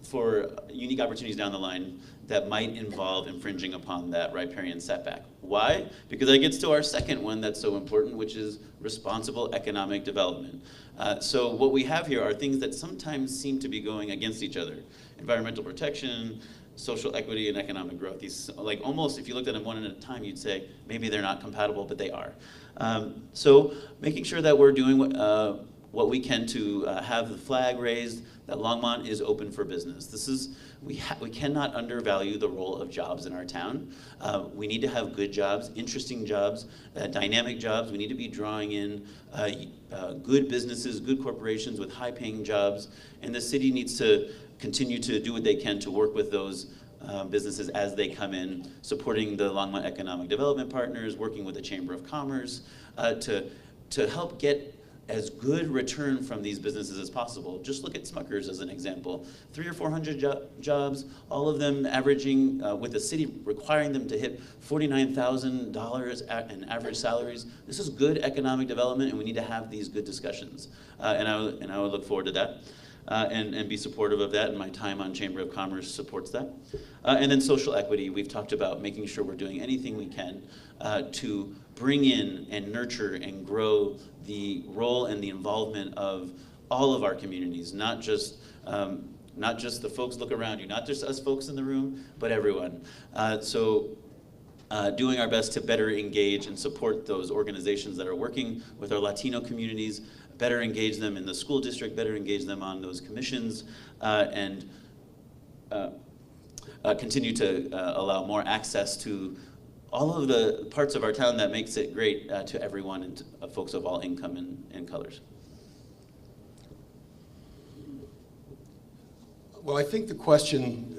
for unique opportunities down the line that might involve infringing upon that riparian setback. Why? Because that gets to our second one that's so important, which is responsible economic development. So what we have here are things that sometimes seem to be going against each other. Environmental protection, social equity, and economic growth. These, like, almost, if you looked at them one at a time, you'd say maybe they're not compatible, but they are. So making sure that we're doing what we can to have the flag raised, that Longmont is open for business. This is, we cannot undervalue the role of jobs in our town. We need to have good jobs, interesting jobs, dynamic jobs. We need to be drawing in good businesses, good corporations with high-paying jobs, and the city needs to continue to do what they can to work with those businesses as they come in, supporting the Longmont Economic Development Partners, working with the Chamber of Commerce to help get as good return from these businesses as possible. Just look at Smucker's as an example. 300 or 400 jobs, all of them averaging, with the city requiring them to hit $49,000 in average salaries. This is good economic development, and we need to have these good discussions. And I would look forward to that. And be supportive of that, and my time on Chamber of Commerce supports that. And then social equity, we've talked about making sure we're doing anything we can to bring in and nurture and grow the role and the involvement of all of our communities, not just the folks look around you, not just us folks in the room, but everyone. Doing our best to better engage and support those organizations that are working with our Latino communities, better engage them in the school district, better engage them on those commissions, and continue to allow more access to all of the parts of our town that makes it great to everyone and to folks of all income and colors. Well, I think the question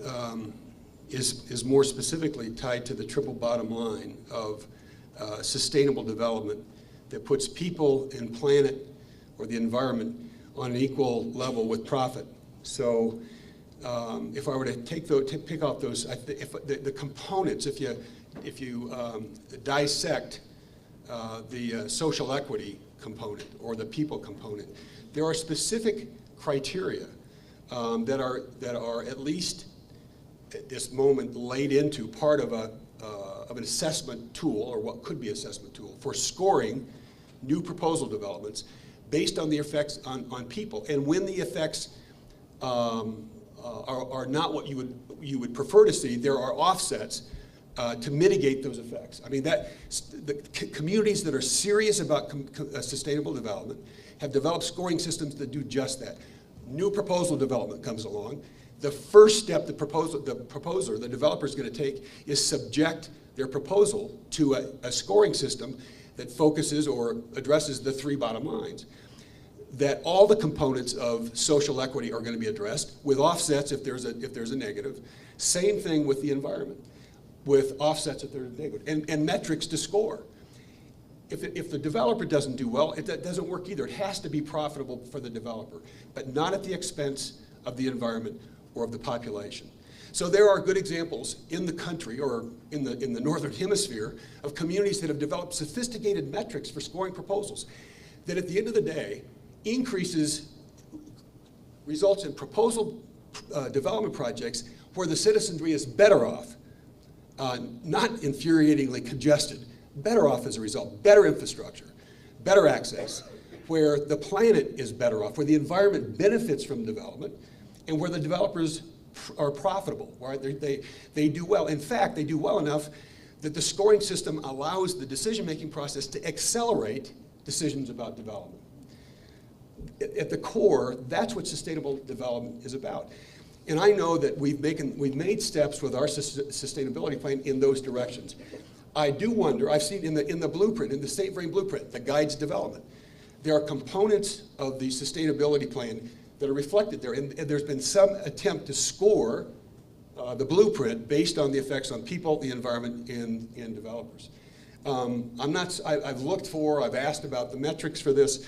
is more specifically tied to the triple bottom line of sustainable development that puts people and planet or the environment on an equal level with profit. So if I were to pick out those, the components, if you dissect the social equity component or the people component, there are specific criteria that are at least at this moment laid into part of an assessment tool, or what could be assessment tool, for scoring new proposal developments based on the effects on people. And when the effects are not what you would prefer to see, there are offsets to mitigate those effects. I mean, the communities that are serious about sustainable development have developed scoring systems that do just that. New proposal development comes along. The first step the developer is going to take is subject their proposal to a scoring system that focuses or addresses the three bottom lines. That all the components of social equity are going to be addressed with offsets if there's a negative. Same thing with the environment, with offsets if there's a negative, and metrics to score. If the developer doesn't do well, that doesn't work either. It has to be profitable for the developer, but not at the expense of the environment or of the population. So there are good examples in the country or in the Northern Hemisphere of communities that have developed sophisticated metrics for scoring proposals that at the end of the day results in proposal development projects where the citizenry is better off, not infuriatingly congested, better off as a result, better infrastructure, better access, where the planet is better off, where the environment benefits from development, and where the developers are profitable, right? They do well. In fact, they do well enough that the scoring system allows the decision-making process to accelerate decisions about development. At the core, that's what sustainable development is about. And I know that we've made steps with our sustainability plan in those directions. I do wonder, I've seen in the blueprint, in the State Frame Blueprint, that guides development, there are components of the sustainability plan that are reflected there. And there's been some attempt to score the blueprint based on the effects on people, the environment, and developers. I've looked for, I've asked about the metrics for this,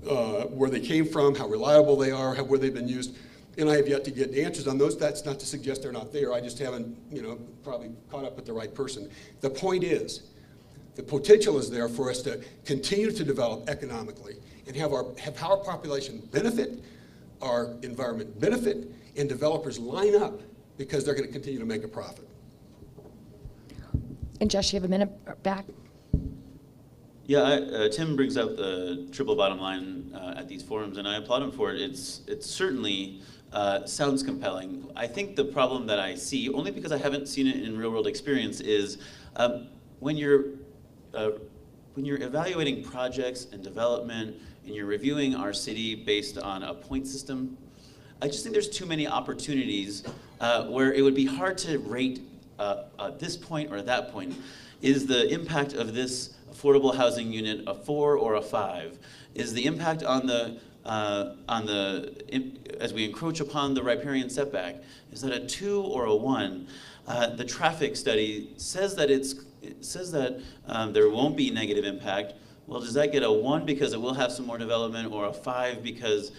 where they came from, how reliable they are, where they've been used, and I have yet to get answers on those. That's not to suggest they're not there. I just haven't, probably caught up with the right person. The point is, the potential is there for us to continue to develop economically and have our population benefit, our environment benefit, and developers line up because they're going to continue to make a profit. And Josh, you have a minute back? Yeah, Tim brings up the triple bottom line at these forums, and I applaud him for it. It certainly sounds compelling. I think the problem that I see, only because I haven't seen it in real-world experience, is when you're evaluating projects and development, and you're reviewing our city based on a point system, I just think there's too many opportunities where it would be hard to rate this point or that point. Is the impact of this affordable housing unit a 4 or a 5? Is the impact on the as we encroach upon the riparian setback, is that a 2 or a 1? The traffic study says that there won't be negative impact. Well, does that get a 1 because it will have some more development, or a 5 because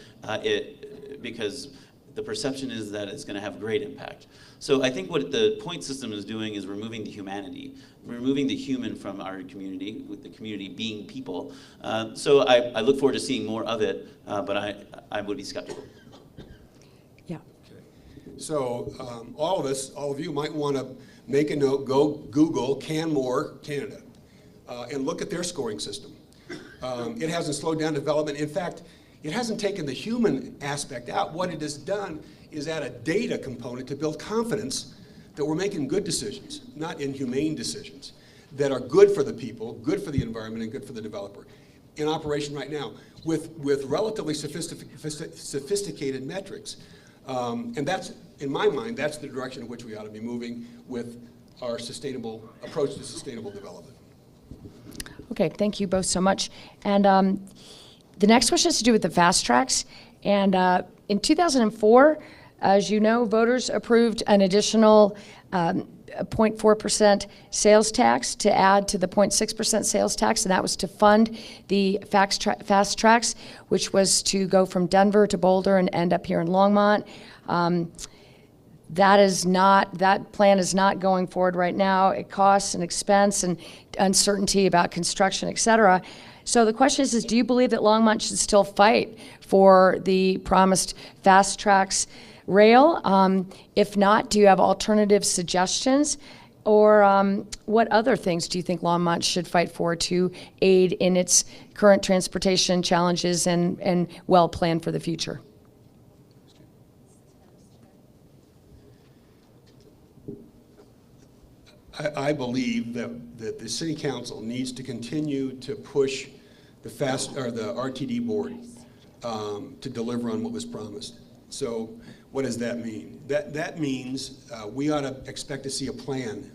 the perception is that it's going to have great impact? So I think what the point system is doing is removing the humanity, removing the human from our community, with the community being people. So I look forward to seeing more of it, but I would be skeptical. Yeah. Okay. So all of you might want to make a note, go Google Canmore Canada, and look at their scoring system. It hasn't slowed down development. In fact, it hasn't taken the human aspect out. What it has done is add a data component to build confidence that we're making good decisions, not inhumane decisions, that are good for the people, good for the environment, and good for the developer. In operation right now, with relatively sophisticated metrics. And that's, in my mind, that's the direction in which we ought to be moving with our sustainable approach to sustainable development. Okay, thank you both so much. And the next question has to do with the fast tracks. And in 2004, as you know, voters approved an additional 0.4% sales tax to add to the 0.6% sales tax, and that was to fund the fast tracks, which was to go from Denver to Boulder and end up here in Longmont. That plan is not going forward right now. It costs and expense and uncertainty about construction, et cetera. So the question is do you believe that Longmont should still fight for the promised fast tracks rail? If not, do you have alternative suggestions? Or what other things do you think Longmont should fight for to aid in its current transportation challenges and well plan for the future? I believe that the City Council needs to continue to push the RTD board to deliver on what was promised. So what does that mean? That means we ought to expect to see a plan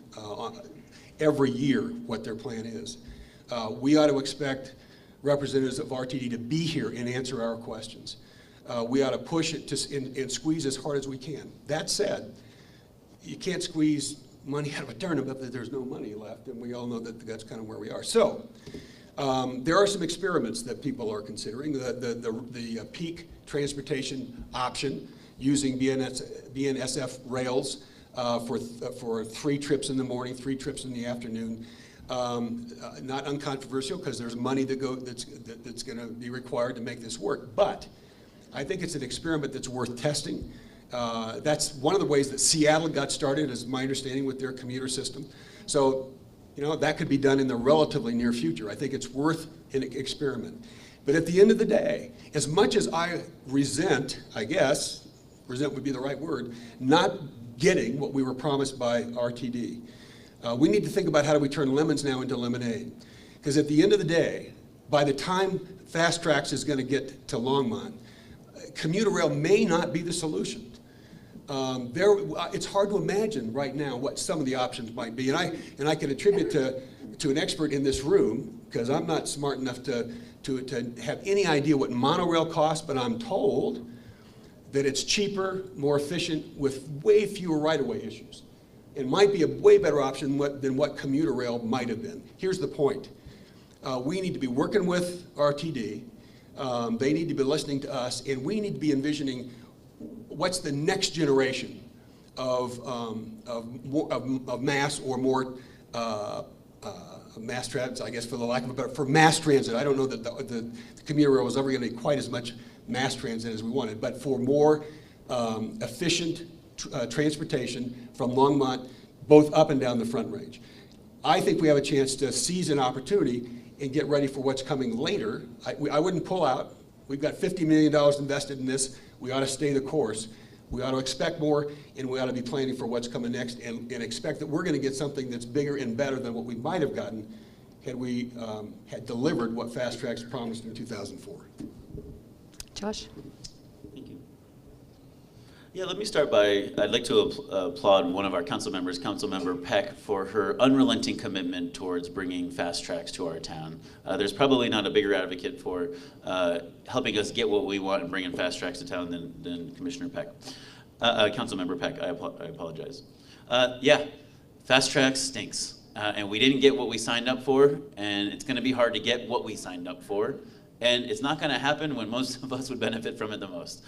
every year, what their plan is. We ought to expect representatives of RTD to be here and answer our questions. We ought to push it and squeeze as hard as we can. That said, you can't squeeze money out of a turnip if there's no money left, and we all know that that's kind of where we are. So there are some experiments that people are considering. The peak transportation option using BNSF rails for 3 trips in the morning, 3 trips in the afternoon. Not uncontroversial because there's money that's going to be required to make this work. But I think it's an experiment that's worth testing. That's one of the ways that Seattle got started, is my understanding, with their commuter system. So, that could be done in the relatively near future. I think it's worth an experiment. But at the end of the day, as much as I resent would be the right word, not getting what we were promised by RTD, we need to think about how do we turn lemons now into lemonade. Because at the end of the day, by the time Fast Tracks is going to get to Longmont, commuter rail may not be the solution. It's hard to imagine right now what some of the options might be, and I can attribute to an expert in this room, because I'm not smart enough to have any idea what monorail costs, but I'm told that it's cheaper, more efficient, with way fewer right-of-way issues. It might be a way better option than what commuter rail might have been. Here's the point. We need to be working with RTD. They need to be listening to us, and we need to be envisioning what's the next generation of mass or more mass transit, I guess, for the lack of a better, for mass transit. I don't know that the commuter rail was ever going to be quite as much mass transit as we wanted, but for more efficient transportation from Longmont, both up and down the Front Range. I think we have a chance to seize an opportunity and get ready for what's coming later. I wouldn't pull out. We've got $50 million invested in this. We ought to stay the course. We ought to expect more, and we ought to be planning for what's coming next, and expect that we're going to get something that's bigger and better than what we might have gotten had we had delivered what Fast Tracks promised in 2004. Josh? Thank you. Yeah, let me start by, I'd like to applaud one of our council members, Councilmember Peck, for her unrelenting commitment towards bringing Fast Tracks to our town. There's probably not a bigger advocate for helping us get what we want and bringing Fast Tracks to town than Commissioner Peck. Councilmember Peck, I apologize. Yeah, Fast Tracks stinks. And we didn't get what we signed up for, and it's gonna be hard to get what we signed up for. And it's not gonna happen when most of us would benefit from it the most.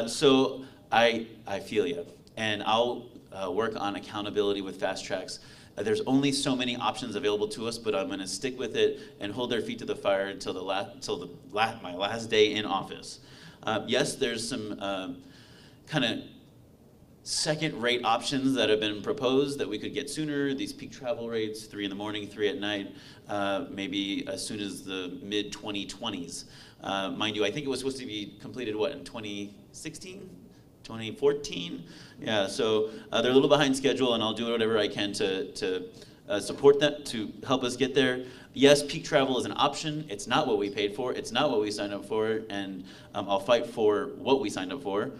So I feel you, and I'll work on accountability with Fast Tracks. There's only so many options available to us, but I'm gonna stick with it and hold their feet to the fire until my last day in office. Yes, there's some kind of second-rate options that have been proposed that we could get sooner. These peak travel rates, 3 in the morning, 3 at night, maybe as soon as the mid-2020s. Mind you, I think it was supposed to be completed, what, in 2016? 2014? Yeah, so they're a little behind schedule, and I'll do whatever I can to support that, to help us get there. Yes, peak travel is an option. It's not what we paid for. It's not what we signed up for, and I'll fight for what we signed up for.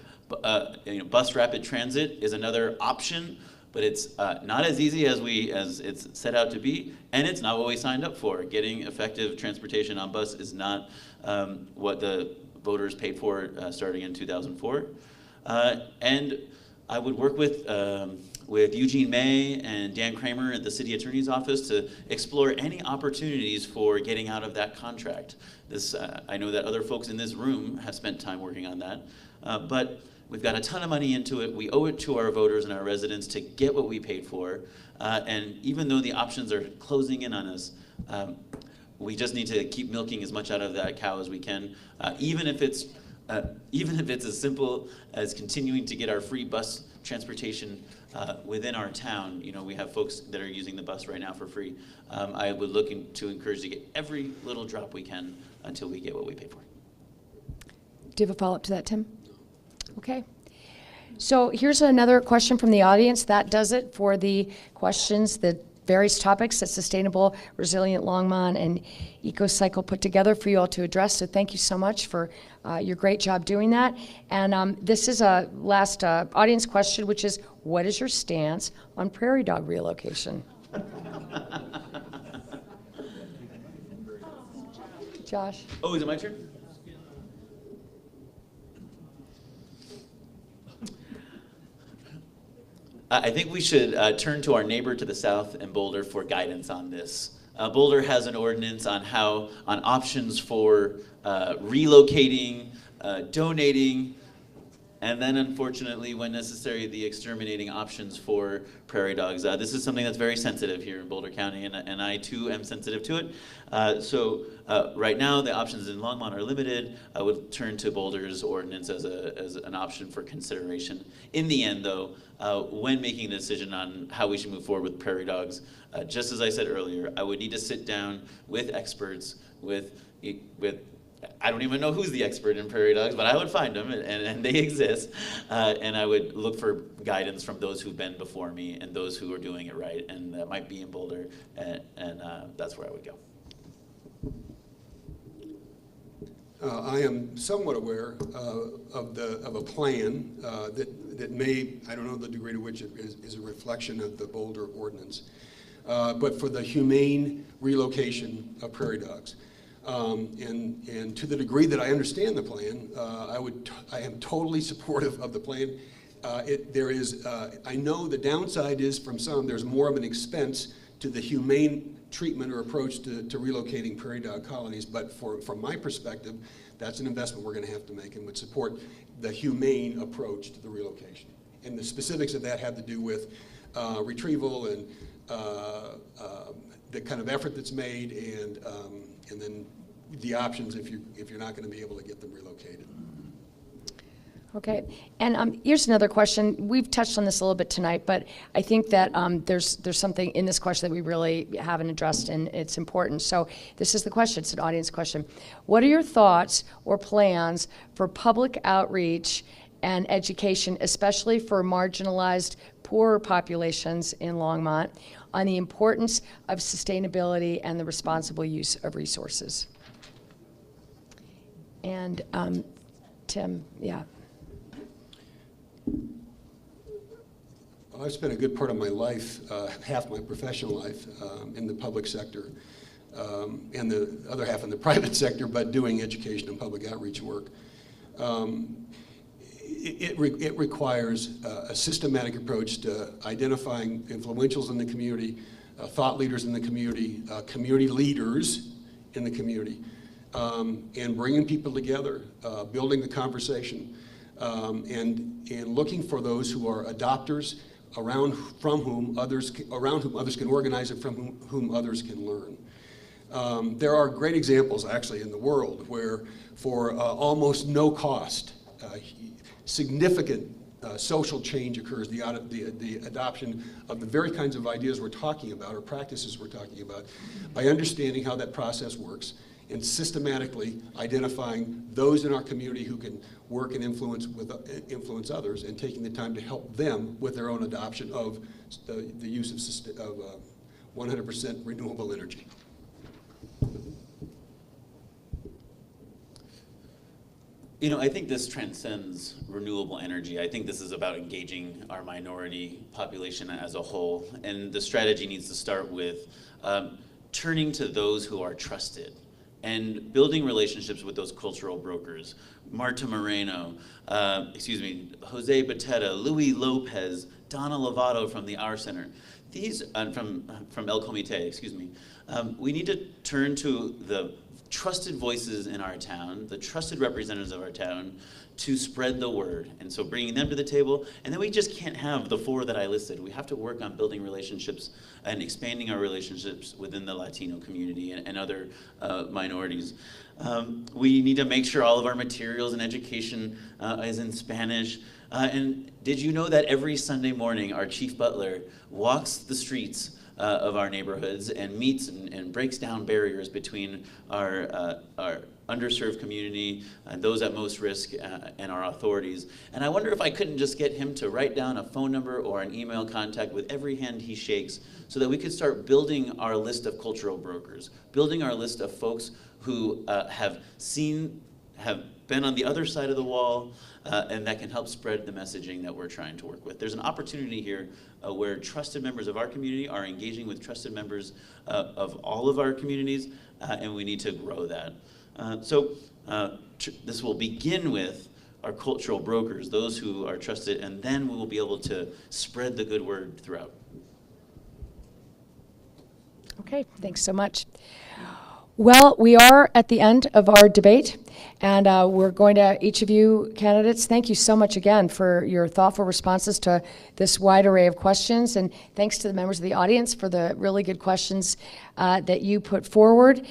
Bus rapid transit is another option, but it's not as easy as it's set out to be, and it's not what we signed up for. Getting effective transportation on bus is not what the voters paid for starting in 2004. And I would work with Eugene May and Dan Kramer at the City Attorney's Office to explore any opportunities for getting out of that contract. I know that other folks in this room have spent time working on that, but we've got a ton of money into it. We owe it to our voters and our residents to get what we paid for. And even though the options are closing in on us, we just need to keep milking as much out of that cow as we can, even if it's as simple as continuing to get our free bus transportation within our town. You know, we have folks that are using the bus right now for free. I would look to encourage to get every little drop we can until we get what we pay for. Do you have a follow-up to that, Tim? Okay. So here's another question from the audience. That does it for the questions, the various topics that Sustainable, Resilient Longmont, and EcoCycle put together for you all to address. So thank you so much for your great job doing that. And this is a last audience question, which is, what is your stance on prairie dog relocation? Josh? Oh, is it my turn? I think we should turn to our neighbor to the south in Boulder for guidance on this. Boulder has an ordinance on options for relocating, donating, and then unfortunately, when necessary, the exterminating options for prairie dogs. This is something that's very sensitive here in Boulder County, and I too am sensitive to it. So right now, the options in Longmont are limited. I would turn to Boulder's ordinance as an option for consideration. In the end, though, when making a decision on how we should move forward with prairie dogs, just as I said earlier, I would need to sit down with experts, with I don't even know who's the expert in prairie dogs, but I would find them, and they exist, and I would look for guidance from those who've been before me and those who are doing it right, and that might be in Boulder, and that's where I would go. I am somewhat aware of a plan that may, I don't know the degree to which it is a reflection of the Boulder ordinance, but for the humane relocation of prairie dogs. And to the degree that I understand the plan, I am totally supportive of the plan. I know the downside is from some, there's more of an expense to the humane treatment or approach to relocating prairie dog colonies, but from my perspective, that's an investment we're going to have to make and would support the humane approach to the relocation. And the specifics of that have to do with retrieval and the kind of effort that's made, and then the options if you're not going to be able to get them relocated. Okay, and here's another question. We've touched on this a little bit tonight, but I think that there's something in this question that we really haven't addressed, and it's important. So this is the question. It's an audience question. What are your thoughts or plans for public outreach and education, especially for marginalized, poorer populations in Longmont, on the importance of sustainability and the responsible use of resources? And Tim, yeah. Well, I've spent a good part of my life, half my professional life, in the public sector, and the other half in the private sector, but doing education and public outreach work. It requires a systematic approach to identifying influentials in the community, thought leaders in the community, community leaders in the community, and bringing people together, building the conversation, and looking for those who are adopters, around whom others can organize and from whom others can learn. There are great examples actually in the world where for almost no cost, significant social change occurs, the adoption of the very kinds of ideas we're talking about or practices we're talking about, by understanding how that process works and systematically identifying those in our community who can work and influence others, and taking the time to help them with their own adoption of the use of 100% renewable energy. You know, I think this transcends renewable energy. I think this is about engaging our minority population as a whole. And the strategy needs to start with turning to those who are trusted and building relationships with those cultural brokers. Marta Moreno, Jose Bateta, Louis Lopez, Donna Lovato from the Our Center. These, from El Comité, we need to turn to the trusted voices in our town, the trusted representatives of our town, to spread the word. And so bringing them to the table, and then we just can't have the four that I listed. We have to work on building relationships and expanding our relationships within the Latino community and other minorities. We need to make sure all of our materials and education is in Spanish. And did you know that every Sunday morning our chief butler walks the streets of our neighborhoods and meets and breaks down barriers between our underserved community and those at most risk and our authorities. And I wonder if I couldn't just get him to write down a phone number or an email contact with every hand he shakes, so that we could start building our list of cultural brokers, building our list of folks who have been on the other side of the wall, and that can help spread the messaging that we're trying to work with. There's an opportunity here where trusted members of our community are engaging with trusted members of all of our communities, and we need to grow that. This will begin with our cultural brokers, those who are trusted, and then we will be able to spread the good word throughout. Okay, thanks so much. Well, we are at the end of our debate, and we're going to, each of you candidates, thank you so much again for your thoughtful responses to this wide array of questions, and thanks to the members of the audience for the really good questions that you put forward.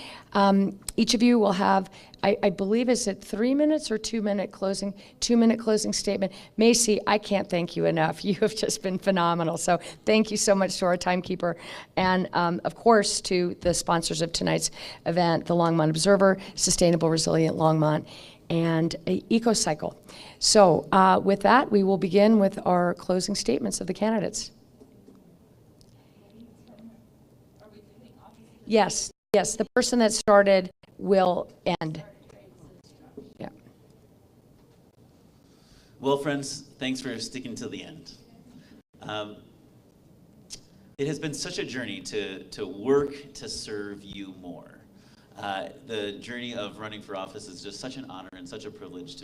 Each of you will have, I believe, is it 3 minutes or 2 minute closing? 2 minute closing statement. Macy, I can't thank you enough. You have just been phenomenal. So thank you so much to our timekeeper, and of course to the sponsors of tonight's event, the Longmont Observer, Sustainable Resilient Longmont, and EcoCycle. So with that, we will begin with our closing statements of the candidates. Yes, the person that started will end. Yeah. Well, friends, thanks for sticking till the end. It has been such a journey to work to serve you more. The journey of running for office is just such an honor and such a privilege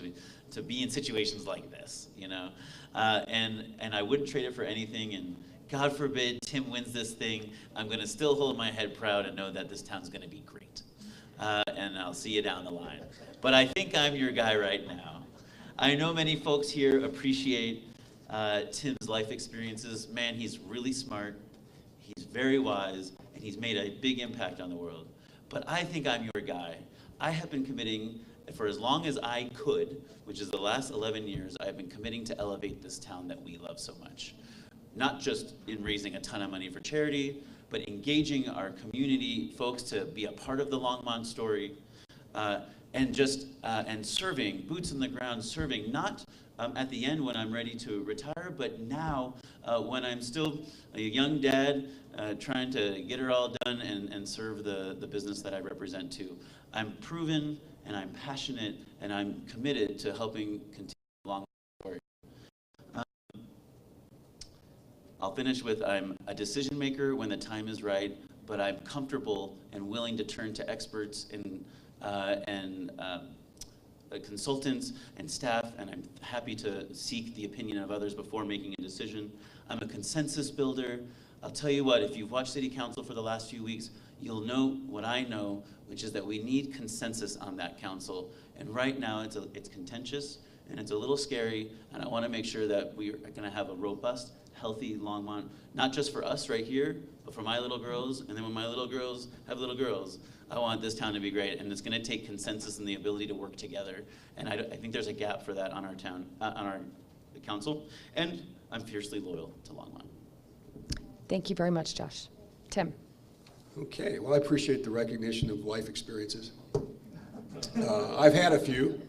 to be in situations like this, you know. And I wouldn't trade it for anything. And God forbid Tim wins this thing, I'm going to still hold my head proud and know that this town's going to be great. And I'll see you down the line. But I think I'm your guy right now. I know many folks here appreciate Tim's life experiences. Man, he's really smart, he's very wise, and he's made a big impact on the world. But I think I'm your guy. I have been committing for as long as I could, which is the last 11 years, I've been committing to elevate this town that we love so much. Not just in raising a ton of money for charity, but engaging our community folks to be a part of the Longmont story, and serving, boots on the ground, serving, not at the end when I'm ready to retire, but now when I'm still a young dad trying to get it all done and serve the business that I represent too. I'm proven and I'm passionate and I'm committed to helping continue along the story. I'll finish with I'm a decision maker when the time is right, but I'm comfortable and willing to turn to experts and consultants and staff, and I'm happy to seek the opinion of others before making a decision. I'm a consensus builder. I'll tell you what, if you've watched City Council for the last few weeks, you'll know what I know, which is that we need consensus on that council. And right now it's contentious and it's a little scary, and I want to make sure that we are going to have a robust, healthy Longmont, not just for us right here, but for my little girls, and then when my little girls have little girls, I want this town to be great, and it's going to take consensus and the ability to work together. And I think there's a gap for that on our town, on our council, and I'm fiercely loyal to Longmont. Thank you very much, Josh. Tim. Okay, well, I appreciate the recognition of life experiences. I've had a few.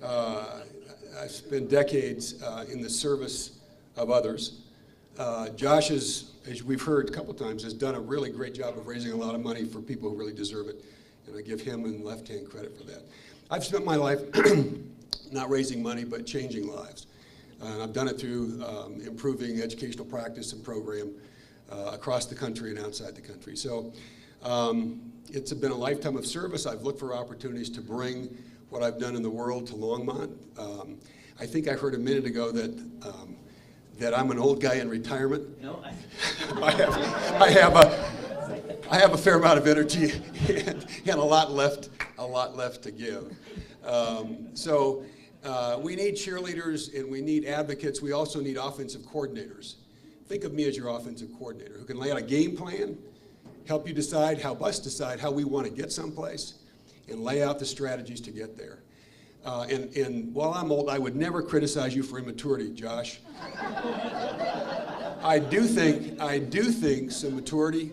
I've spent decades in the service of others. Josh is, as we've heard a couple times, has done a really great job of raising a lot of money for people who really deserve it, and I give him and Left Hand credit for that. I've spent my life not raising money, but changing lives. And I've done it through improving educational practice and program across the country and outside the country. So it's been a lifetime of service. I've looked for opportunities to bring what I've done in the world to Longmont. I think I heard a minute ago that I'm an old guy in retirement. No, I have a fair amount of energy and a lot left to give. We need cheerleaders and we need advocates. We also need offensive coordinators. Think of me as your offensive coordinator who can lay out a game plan, help you decide, help us decide how we want to get someplace, and lay out the strategies to get there. And while I'm old, I would never criticize you for immaturity, Josh. I do think some maturity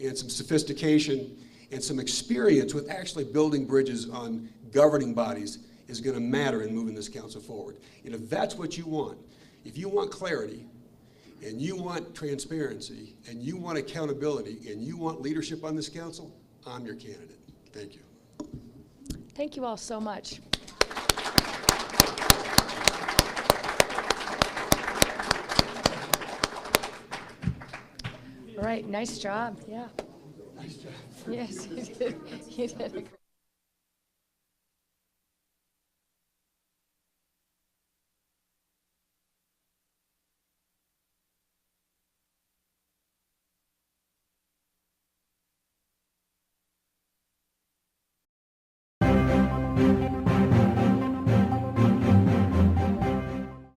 and some sophistication and some experience with actually building bridges on governing bodies is going to matter in moving this council forward. And if that's what you want, if you want clarity, and you want transparency, and you want accountability, and you want leadership on this council, I'm your candidate. Thank you. Thank you all so much. All right, nice job. Yeah. Nice job. Yes, you did. You did a great